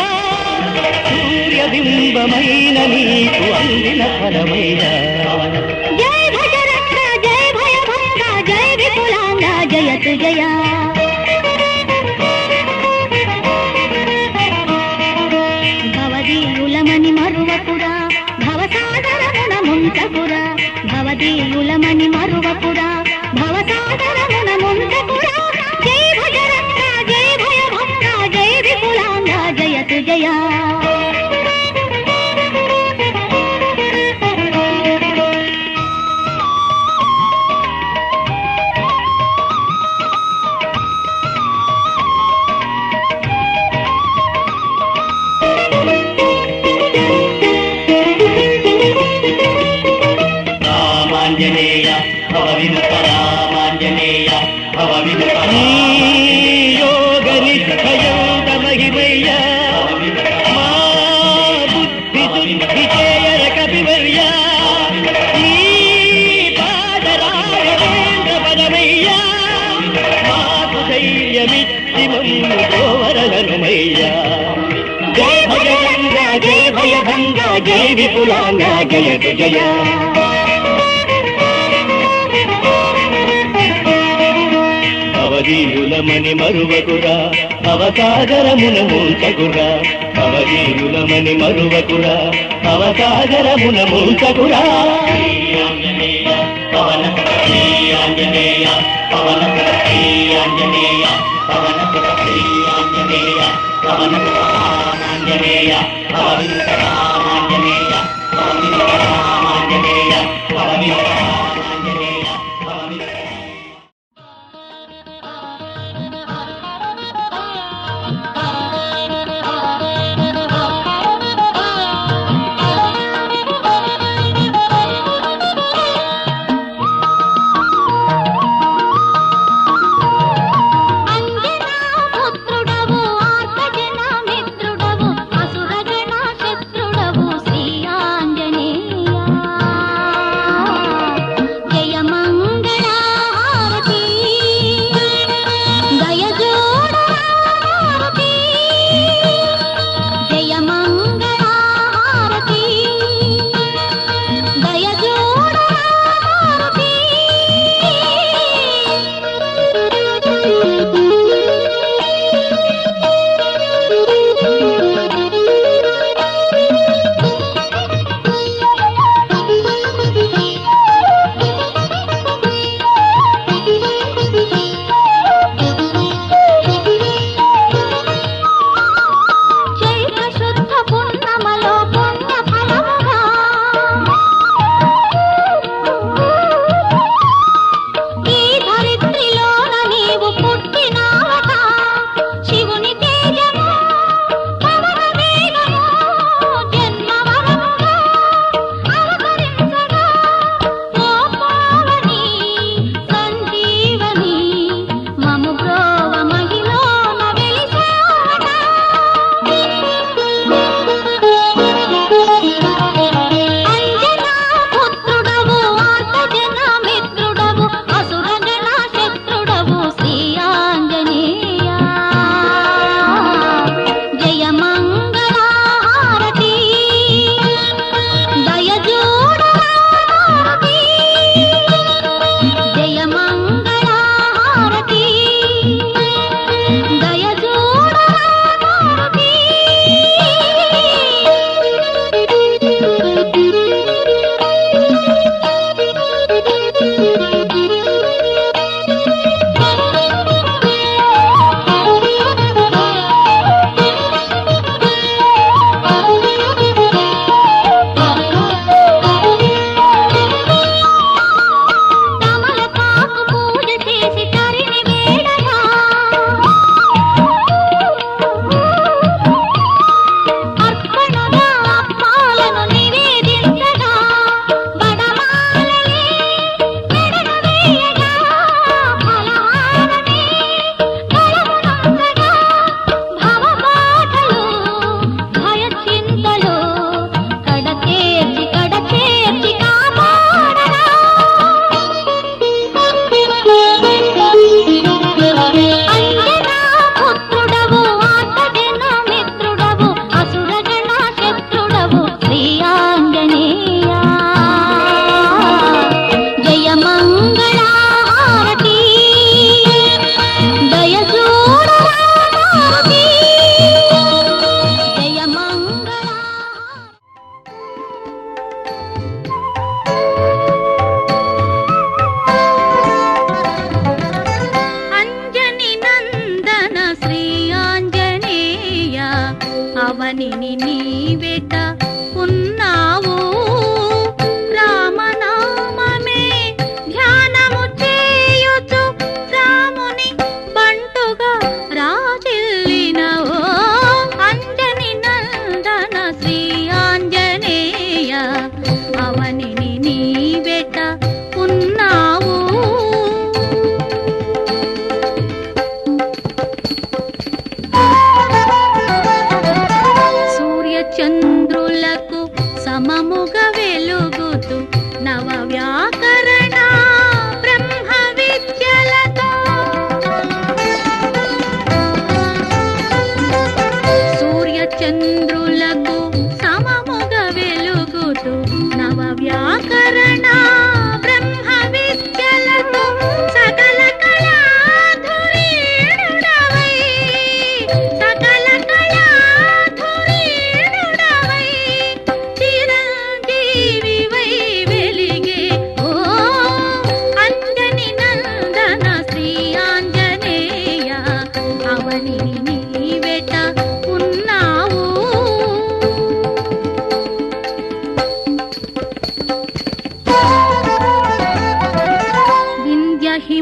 సూర్యబింబమైన నీకు అందిన ఫలమయ్యా జయ భజరత్న జయ భయభంగ జయ విపులాంగ జయతు జయ భవదీయులమని మరువపురా భవసాగరమున ముంచపురా భవదీయులమని మరువపురా భవసాగరమున ముంచపురా జయ భజరత్న జయ భయభంగ జయ విపులాంగ జయతు జయ రామాంజనేయ భవ వినుత రామాంజనేయ భవ వినుత యోగ నిష్ఠయోగ మహిమయ్య మా బుద్ధి శుద్ధి చేయర కపివర్య నీ పాదరాఘవేంద్ర పదమయ్య మాకు ధైర్యమిచ్చి మమ్ము గోవరగనుమయ్య జయ భజరంగ జయ భయభంగ జయ విపులాంగ జయతు జయ భవదీయులమని మరువకురా భవసాగరమున ముంచకురా భవదీయులమని మరువకురా భవసాగరమున ముంచకురా ఆంజనేయ పవన ఆంజనేయ పవన ఆంజనేయ పవన ఆంజనేయ పవన ఆంజనేయ పవిత్ర ఆంజనేయ పవిత్ర ఆంజనేయ పవిత్ర ఆంజనేయ పవిత్ర శత్రుడవు శ్రీ ఆంజనేయ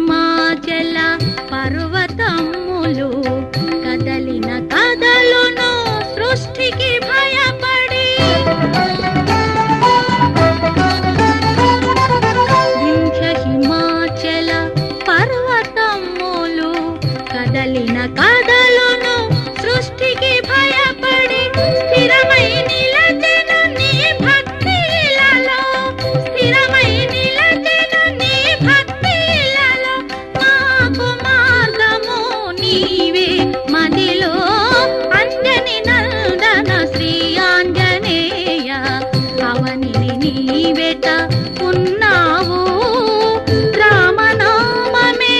హిమాచల పర్వతములు కదలిన కదలును సృష్టికి భయపడి వింధ్య హిమాచల పర్వతములు కదలిన కదలును సృష్టికి భయపడి స్థిరమై నిలచెను నీ భక్తిలలో స్థిరమై నిలచెను నీ భక్తిలలో మాకు మార్గము నీవే మదిలో అంజని నందన శ్రీ ఆంజనేయ అవనిని నీవెట ఉన్నావు రామనామమే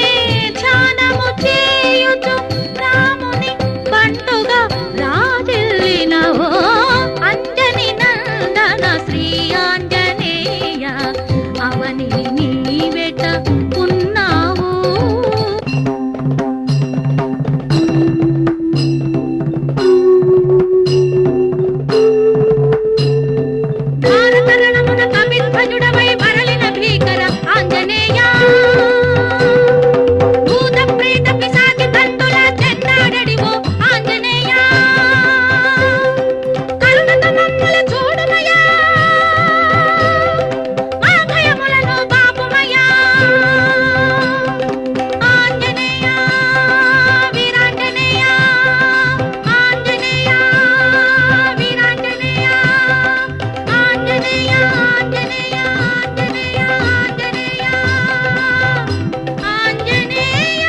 ధ్యానము చేయుచు రాముని బంటుగా రాజిల్లినవో అంజని నందన శ్రీ ఆంజనేయ అవనిని నీవెట ఉన్నావు భారతరణమున కపిధ్వజుడవై మరలిన భీకర ఆంజనేయ భూత ప్రేత పిశాచి దంతుల చెన్నాడడివో ఆంజనేయ కరుణత మమ్ముల చూడుమయా మా భయములను బాపుమయా ఆంజనేయ వీరాంజనేయ ఆంజనేయ వీరాంజనేయ ఆంజనేయ ఆంజనేయ ఆంజనేయ ఆంజనేయ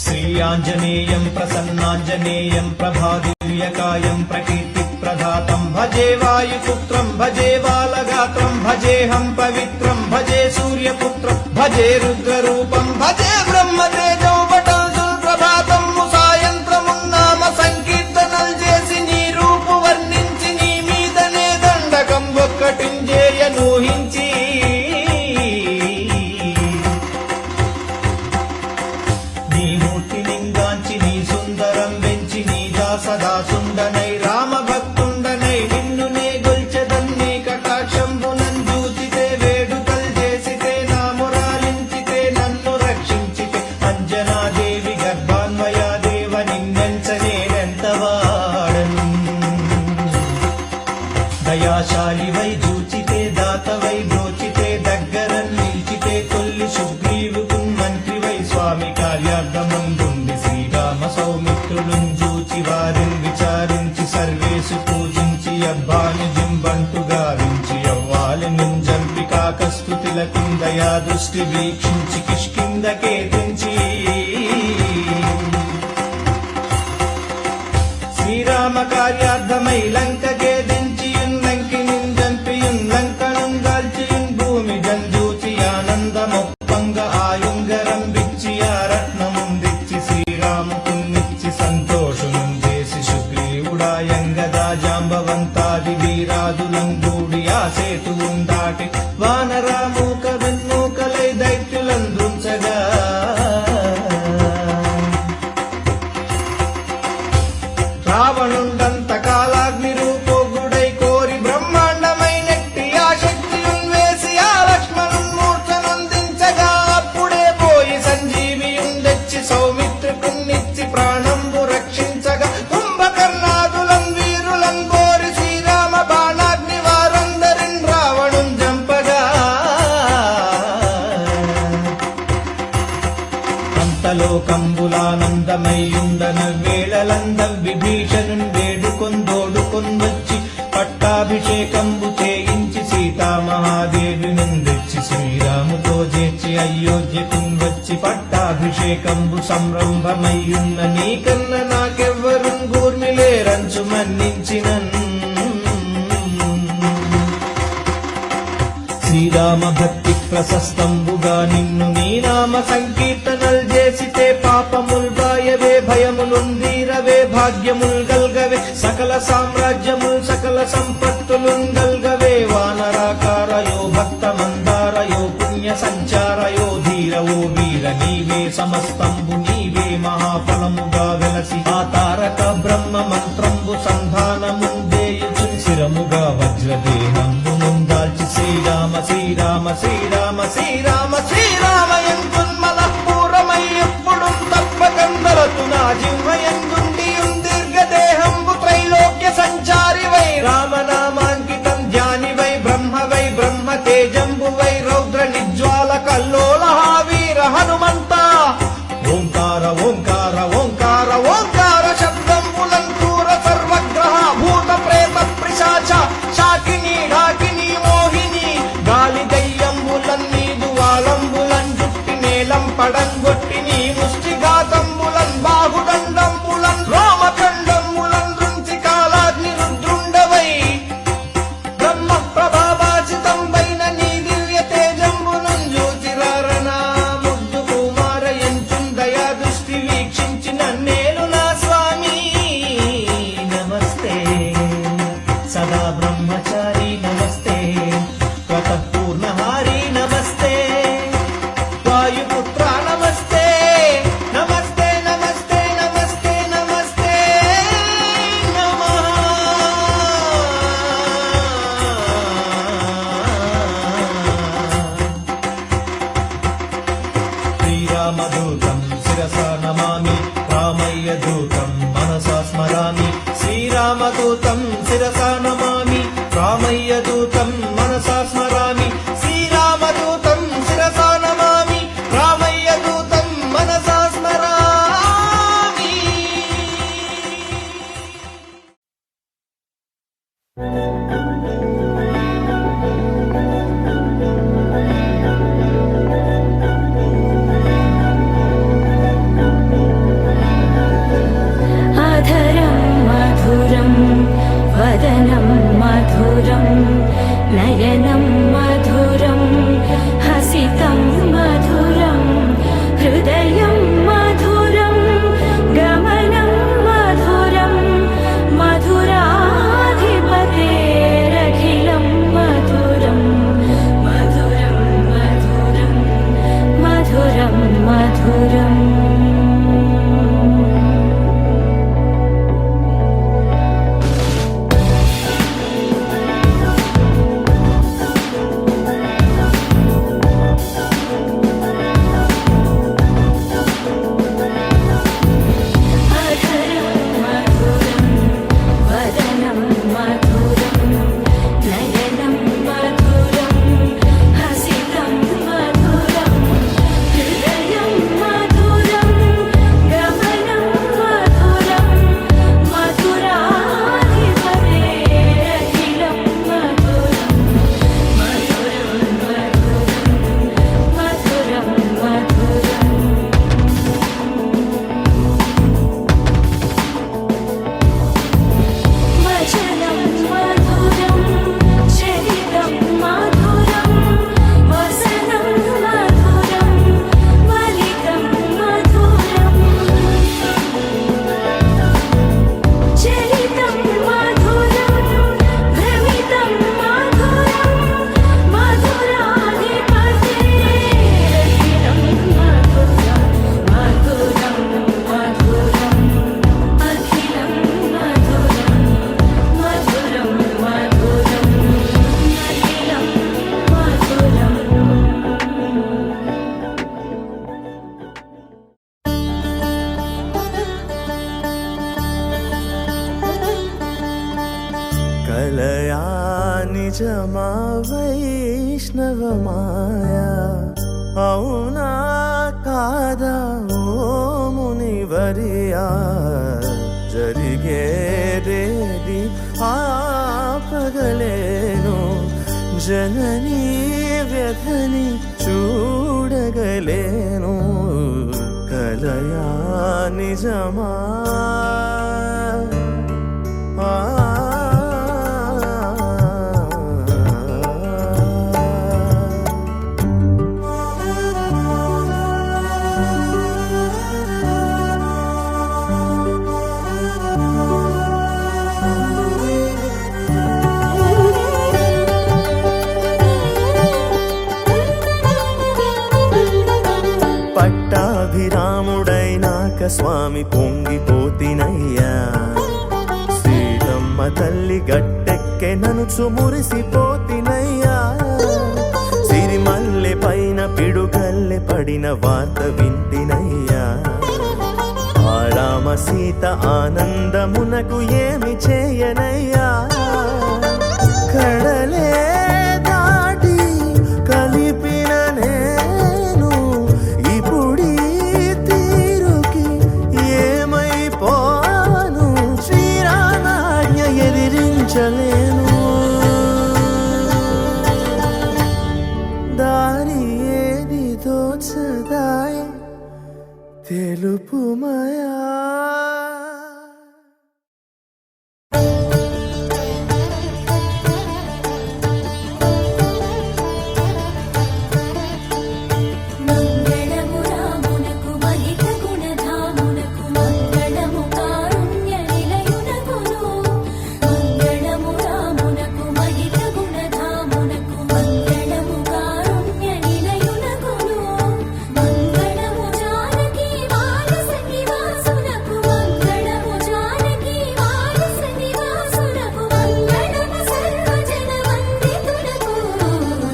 श्रीयाञ्जनेयं प्रसन्नाञ्जनेयं प्रभादिव्यकायं प्रकीर्तिप्रदातं भजे वायुपुत्रं भजे बालगात्रं भजेऽहं पवित्रं भजे सूर्यपुत्रं भजे रुद्ररूपं भजे ब्रह्मतेजौ वटंसुल ప్రభాతం సాయంత్రమున్నామ సంకీర్తనలు చేసి నీ రూపు వర్ణించి నీ మీదనే దండకం ఒక్కటింజేయనూహించి నీ మూర్తి లింగాంచి నీ సుందరం వెంచి నీ దాసదాసుండనై రామ భక్తుండనై నిన్ను నే గొల్చెదన్ని కటాక్షంబునన్ చూచితే వేడుకల్ చేసితే నా మురాలించితే నన్ను రక్షించితే అంజనాదేవి గర్భాన్వయా దేవ నిన్నెంచనేనెంత వాడను దయాశాలివై చూచితే దాతవై బ్రోచితే దగ్గర నిలిచితే కొల్లి సుగ్రీవుకు మంత్రివై స్వామి కార్యార్థమందుండి శ్రీరామ సౌమిత్రులను చూచి వారిని విచారించి సర్వేసు పూజించి అబ్బాని జింబంటు గావించి అవ్వాలి నుంజంపి కాకస్తుతిల కిందయా దృష్టి వీక్షించి కిష్కిందకే తెంచి శ్రీరామ కార్యార్థమై లంకకే దించియున్ లంకినిన్ జంపియున్ లంకనున్ గాల్చియున్ భూమి జంజూచి ఆనందమొప్పంగ ఆయుంగరం బిచ్చి ఆ రత్నముందిచ్చి శ్రీరాముకున్నిచ్చి సంతోషముం చేసి సుగ్రీవుడాయంగదా జాంబవంతాది వీరాదులంగూడి ఆ సేతువుం దాటి వానరామూక వెన్నూకలై దైత్యులందుంచగా రావణుండంత కాలాగ్ని రూపోగుడై కోరి బ్రహ్మాండమై నెట్టి ఆ శక్తియున్ వేసి ఆ లక్ష్మణున్ మూర్ఛనందించగా అప్పుడే పోయి సంజీవియున్ తెచ్చి సౌమిత్రుకున్నిచ్చి ప్రాణంబు రక్షించగా కుంభకర్ణాదులం వీరులం కోరి శ్రీరామ బాణాగ్ని వారందరిన్ రావణున్ జంపగా అంతలోకంబులానందమయ్యుండన వేళలంద విభీషణున్ వేడుకొందోడుకొందొచ్చి పట్టాభిషేకంబు చేయించి సీతామహాదేవిని తెచ్చి శ్రీరాముతో చేర్చి అయోధ్యకున్ వచ్చి పట్టాభిషేకంబు సంరంభమయ్యున్న నీకన్న నాకెవ్వరున్ గూర్మిలేరంచు మన్నించినన్ శ్రీరామ భక్తి ప్రశస్తంబుగా నిన్ను నీ నామ సంకీర్తనల్ చేసితే పాపముల్ బాయవే భయములుందీరవే భాగ్యముల్ గల్గవే సకల సామ్రాజ్యముల్ సకల సంపత్తులున్ గల్గవే వానరాకారయో భక్త శ్రీరామ శ్రీరామ శ్రీరామ శ్రీరామ ఎంతున్మలపూరమై ఎప్పుడు తప్పకందరతు నా జిహ్వయందుండి దీర్ఘదేహంబు త్రైలోక్య సంచారి వై రామనామాంకితం ధ్యానివై బ్రహ్మవై బ్రహ్మ తేజంబువై రౌద్ర నిజ్వాల కల్లోల వీర హనుమంత ఓంకార ఓంకార ఓంకార ఓంకార శబ్దంబులంకూర సర్వగ్రహ భూత ప్రేత పిశాచ శాకిని ఢాకిని మోహిని గాలి దయ్యంబులన్నీదు వాలంబులన్ జుట్టి నేలం పడంగొట్టి నీ ముష్టిఘాతంబులన్ బాహుదండంబులన్ రోమఖండంబులన్ రుంచి కాలాగ్ని రుద్రుండవై బ్రహ్మ ప్రభావాచితం వైన నీ దివ్య తేజంబునం జ్యోతిరారణ ముద్దు కుమార ఎంచున్ దయా దృష్టి వీక్షించిన నేలు నా స్వామి నమస్తే సదా బ్రహ్మచారి నమస్తే త్వతః పూర్ణహారి నమస్తే వాయుపుత్ర నమస్తే నమస్తే నమస్తే నమస్తే నమస్తే శ్రీరామదూతం శిరసా నమామి రామయ్య దూతం మనసా స్మరామి శ్రీరామదూతం శిరసా నమామి రామయ్య దూతం మనసా స్మరామి శ్రీరామదూతం శిరసా నమామి రామయ్య దూతం మనసా స్మరామి. अधरं मधुरं वदनं मधुरं नयनं मधुरं हसितं मधुरं हृदयं मधुरं गमनं मधुरं मधुराधिपतेरखिलं मधुरं मधुरं मधुरं मधुरं मधुरम् కలయా నిజమా వైష్ణవమాయా అవునా కాదా ఓ మునివరియా జరిగేదేది ఆపగలేను జననీ వ్యధని చూడగలేను కలయా నిజమా పట్టాభిరాముడైనాక స్వామి పొంగిపోతినయ్యా సీతమ్మ తల్లి గట్టెక్కె ననుచు మురిసిపోతినయ్యా వార్త వింటినయ్యా ఆ రామ సీత ఆనందమునకు ఏమి చేయనయ్యా కడలే దాటి కలిపిన నేను ఇప్పుడీ తీరుకి ఏమైపోను శ్రీరామాజ్ఞ ఎదిరించలేను దారి ఏది దోచదాయ తెలుపుమయా మంగళము రామునకు మహిత గుణధామునకు మంగళము కారుణ్య నిలయునకును మంగళము రామునకు మహిత గుణధామునకు మంగళము కారుణ్య నిలయునకును మంగళము జానకి మానస నివాసునకు మంగళము జానకి మానస నివాసునకు మంగళము సర్వజన వందితునకు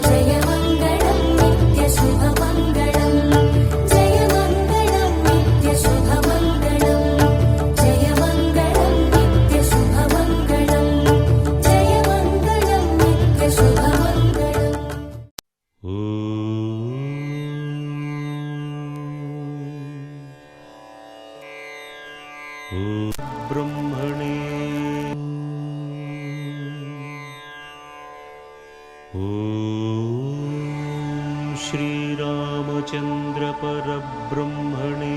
జయ మంగళం నిత్య శుభ మంగళం జయ మంగళం నిత్య శుభ మంగళం జయ మంగళం నిత్య శుభ మంగళం జయ మంగళం నిత్య శుభ మంగళం బ్రహ్మణే శ్రీరామచంద్ర పరబ్రహ్మణే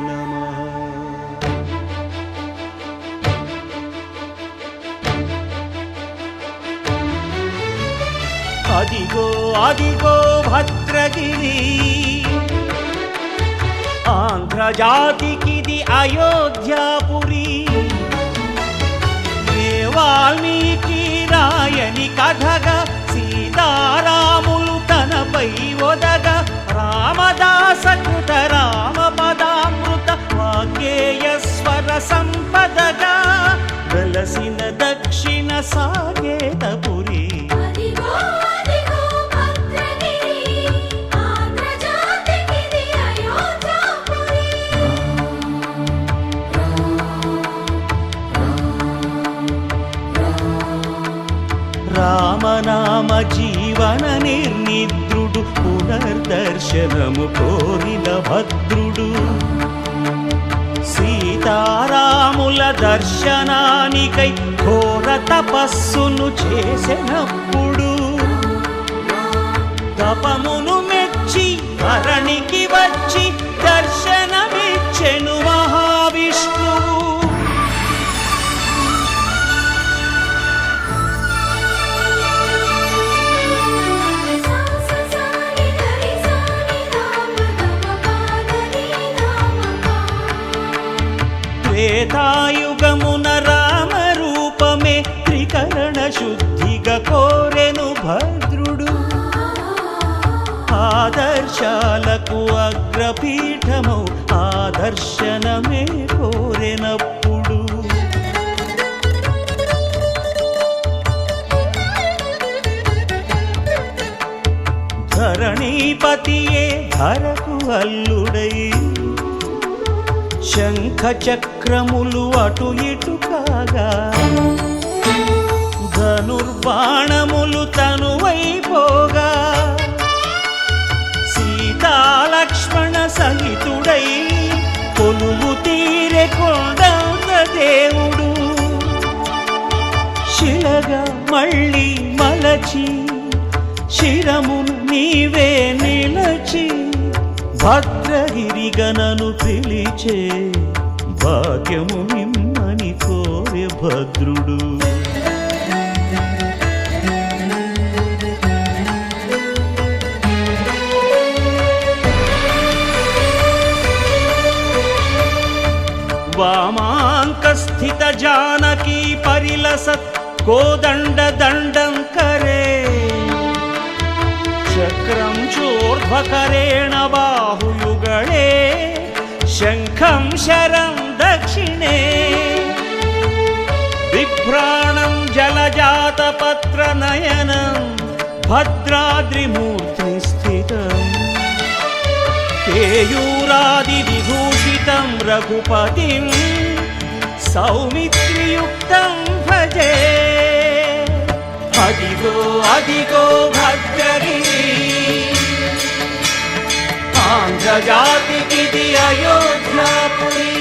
నమః అదిగో అదిగో భద్రగిరి ఆంధ్రజాతికిది అయోధ్యాపురి ఏ వాల్మీకి రాయని కథగా సీతారాములు తనపై ఒదగ రామదాస కృత రామ పదామృత వాగ్గేయ స్వర సంపదగా వెలసిన దక్షిణ సాగేతపురి అదిగో అదిగో భద్రగిరి ఆంధ్రజాతికిది అయోధ్యాపురి రామనామ జీవన నిర్నిద్రుడు పునర్దర్శనము కోరిన భద్రుడు సీతారాముల దర్శనానికై ఘోర తపస్సును చేసినప్పుడు తపమును మెచ్చి ధరణికి వచ్చి దర్శనమిచ్చెను మహావిష్ణువు సాససాని దరిసాని నామగమపాదని నామపా త్రేతాయుగమున రామ రూపమే త్రికరణ శుద్ధిగా కోరెను భద్రుడు ఆదర్శాలకు అగ్రపీఠమౌ ఆదర్శనమే కోరెనప్పుడు ధరణీపతియే ధరకు అల్లుడై శంఖ చక్రములు అటు ఇటు కాగా ధనుర్బాణములు తనువైపోగా సీతాలక్ష్మణ సహితుడై కొలువు తీరె కొండంత దేవుడు శిలగా మళ్ళీ మలచి శిరమును నీవే నిలచి భద్రగిరిగనను పిలిచే భాగ్యము నిమ్మని కోరె భద్రుడు वामाङ्कस्थित जानकी परिलसत् कोदण्ड दण्डं करे चक्रं चोर्ध्वकरेण बाहुयुगळे शङ्खं शरं दक्षिणे बिभ्राणं जलजातपत्रनयनं भद्राद्रिमूर्तिस्थितम् केयूरादिविभूषितं रघुपतिं सौमित्रियुक्तं भजे अदिगो अदिगो भद्रगिरि आन्ध्रजातिकिदि अयोध्यापुरी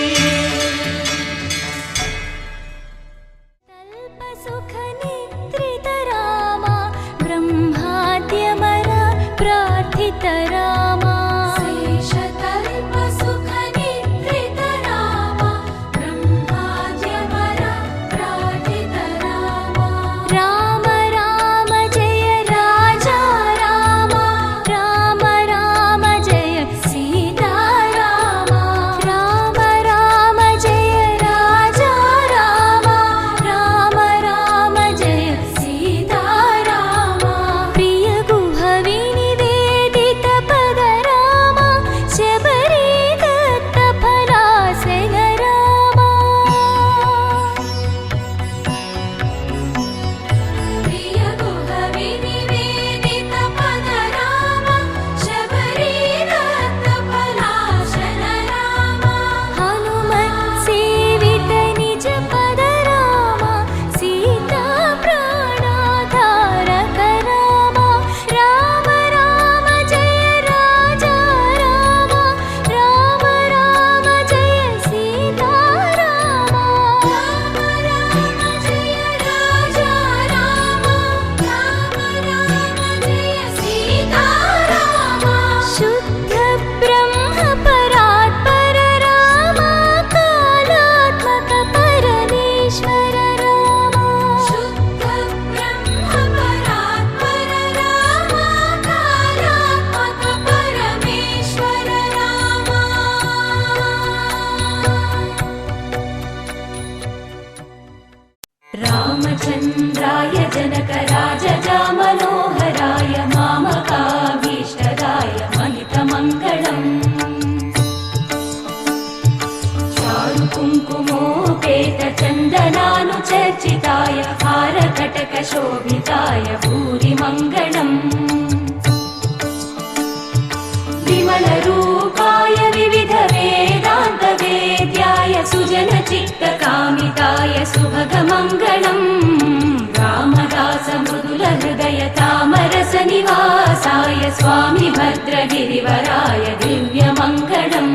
तल्पसुखनिद्रितरामा ब्रह्माद्यमरा प्रार्थितरामा शेषतल्पसुखनिद्रितरामा ब्रह्माद्यमरा प्रार्थितरामा राम राम जय राजा रामा राम राम जय सीतारामा राम राम जय राजा रामा राम राम जय सीतारामा प्रिय गुह विनिवेदित पद रामा शबरी दत्त फलासन रामा प्रिय गुह विनिवेदित पद रामा शबरी दत्त फलासन रामा हनुमत् सेवित निज पद रामा सीता प्राणाधारक रामा राम राम जय राजा रामा राम राम जय सीता रामा राम राम जय राजा रामा राम राम जय सीता रामा शुद्ध ब्रह्म परात्पर रामा कालात्मक परमेश्वर रामा शुद्ध ब्रह्म परात्पर रामा कालात्मक परमेश्वर रामा रामचन्द्राय जनकराजजा मनोहराय मामकाभीष्टदाय महितमङ्गलम् चारुकुङ्कुमोपेतचन्दनानुचर्चिताय हारकटकशोभिताय भूरिमङ्गलम् विमलरूपाय विविधवेदान्तवेद्याय सुजनचित्तकामिताय सुभगमङ्गलम् रामदासमृदुलहृदय तामरसनिवासाय स्वामि भद्रगिरिवराय दिव्यमङ्गलम्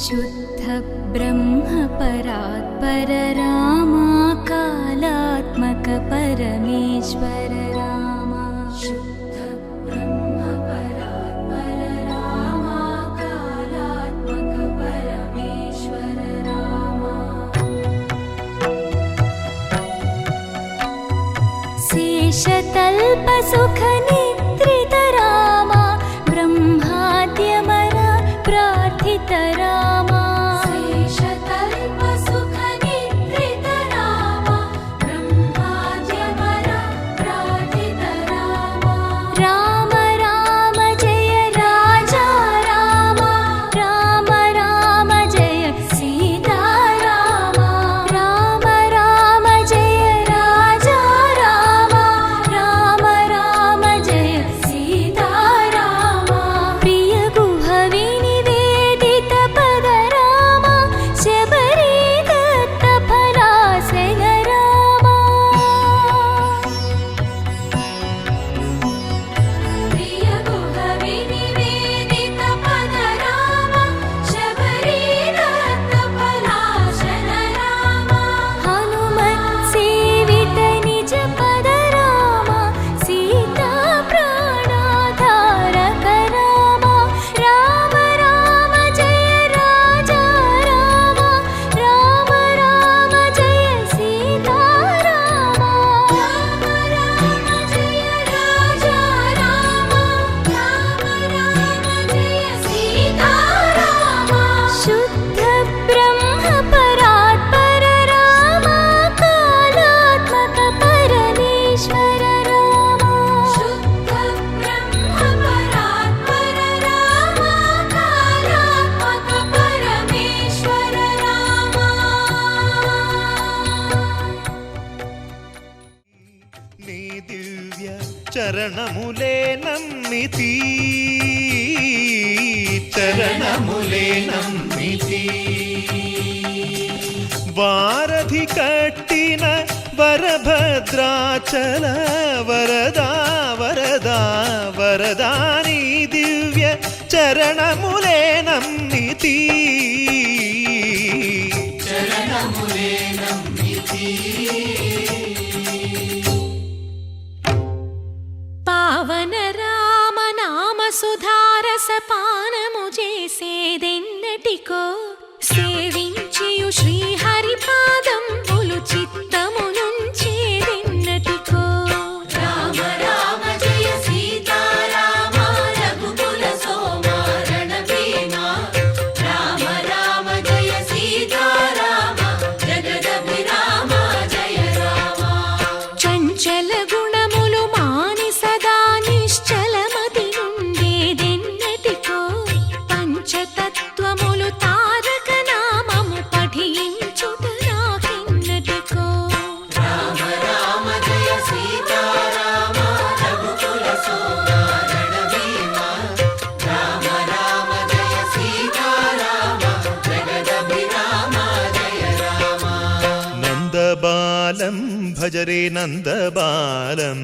शुद्ध ब्रह्म परात्पर रामा कालात्मक परमेश्वर रामा शुद्ध ब्रह्म परात्पर रामा कालात्मक परमेश्वर रामा शेषतल्प सुख निद्रित रामा ब्रह्माद्यमर प्रार्थित रामा शेषतल्प सुख निद्रित रामा ब्रह्माद्यमर प्रार्थित रामा राम राम जय राजा रामा राम राम जय सीता रामा राम राम जय राजा रामा राम राम जय सीता रामा प्रिय गुहवि निवेदित पद रामा शबरी दत्त फलासन रामा प्रिय गुहवि निवेदित पद रामा शबरी दत्त फलासन रामा हनुमत् सेवित निज पद रामा सीता प्राणाधारक रामा राम राम जय राजा रामा राम राम जय सीता रामा राम राम जय राजा रामा राम राम जय सीता रामा शुद्ध ब्रह्म परात्पर रामा कालात्मक परमेश्वर रामा शुद्ध ब्रह्म परात्पर रामा कालात्मक परमेश्वर रामा నీ దివ్య చరణములే నమ్మితి చరణములే నమ్మితి వారధి కట్టిన వరభద్రాచల వరదా వరదా వరదా నీ దివ్య చరణములే నమ్మితి చరణములే నమ్మితి పావన రామ నామ సుధారస పానము చేసేదెన్నటికో సేవించియు శ్రీహరి పాదంబులు చిత్తము నుంచేదెన్నటికో రామ రామ జయ సీతారామ రఘుకుల సోమ రణభీమ రామ రామ జయ సీతారామ జగదభిరామ జయ రామ చంచల గుణములు మాని సదా నిశ్చలమతి నుండేదెన్నటికో పంచతత్వములు తారక నామము పఠించుట నాకెన్నటికో రామ రామ జయ సీతారామ రఘుకుల సోమ రణభీమ రామ రామ జయ సీతారామ జగదభిరామ జయ రామ నందబాలం భజరే నందబాలం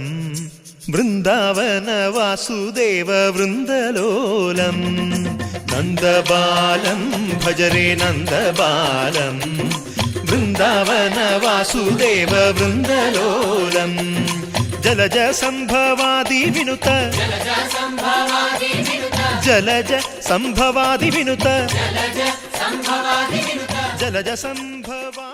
బృందావన వాసుదేవ వృందలోలం నందబాలం భజరే నందబాలం బృందావన వాసుదేవ వృందలోలం జలజ సంభవాది వినుత జలజ సంభవాది వినుత జలజ సంభవా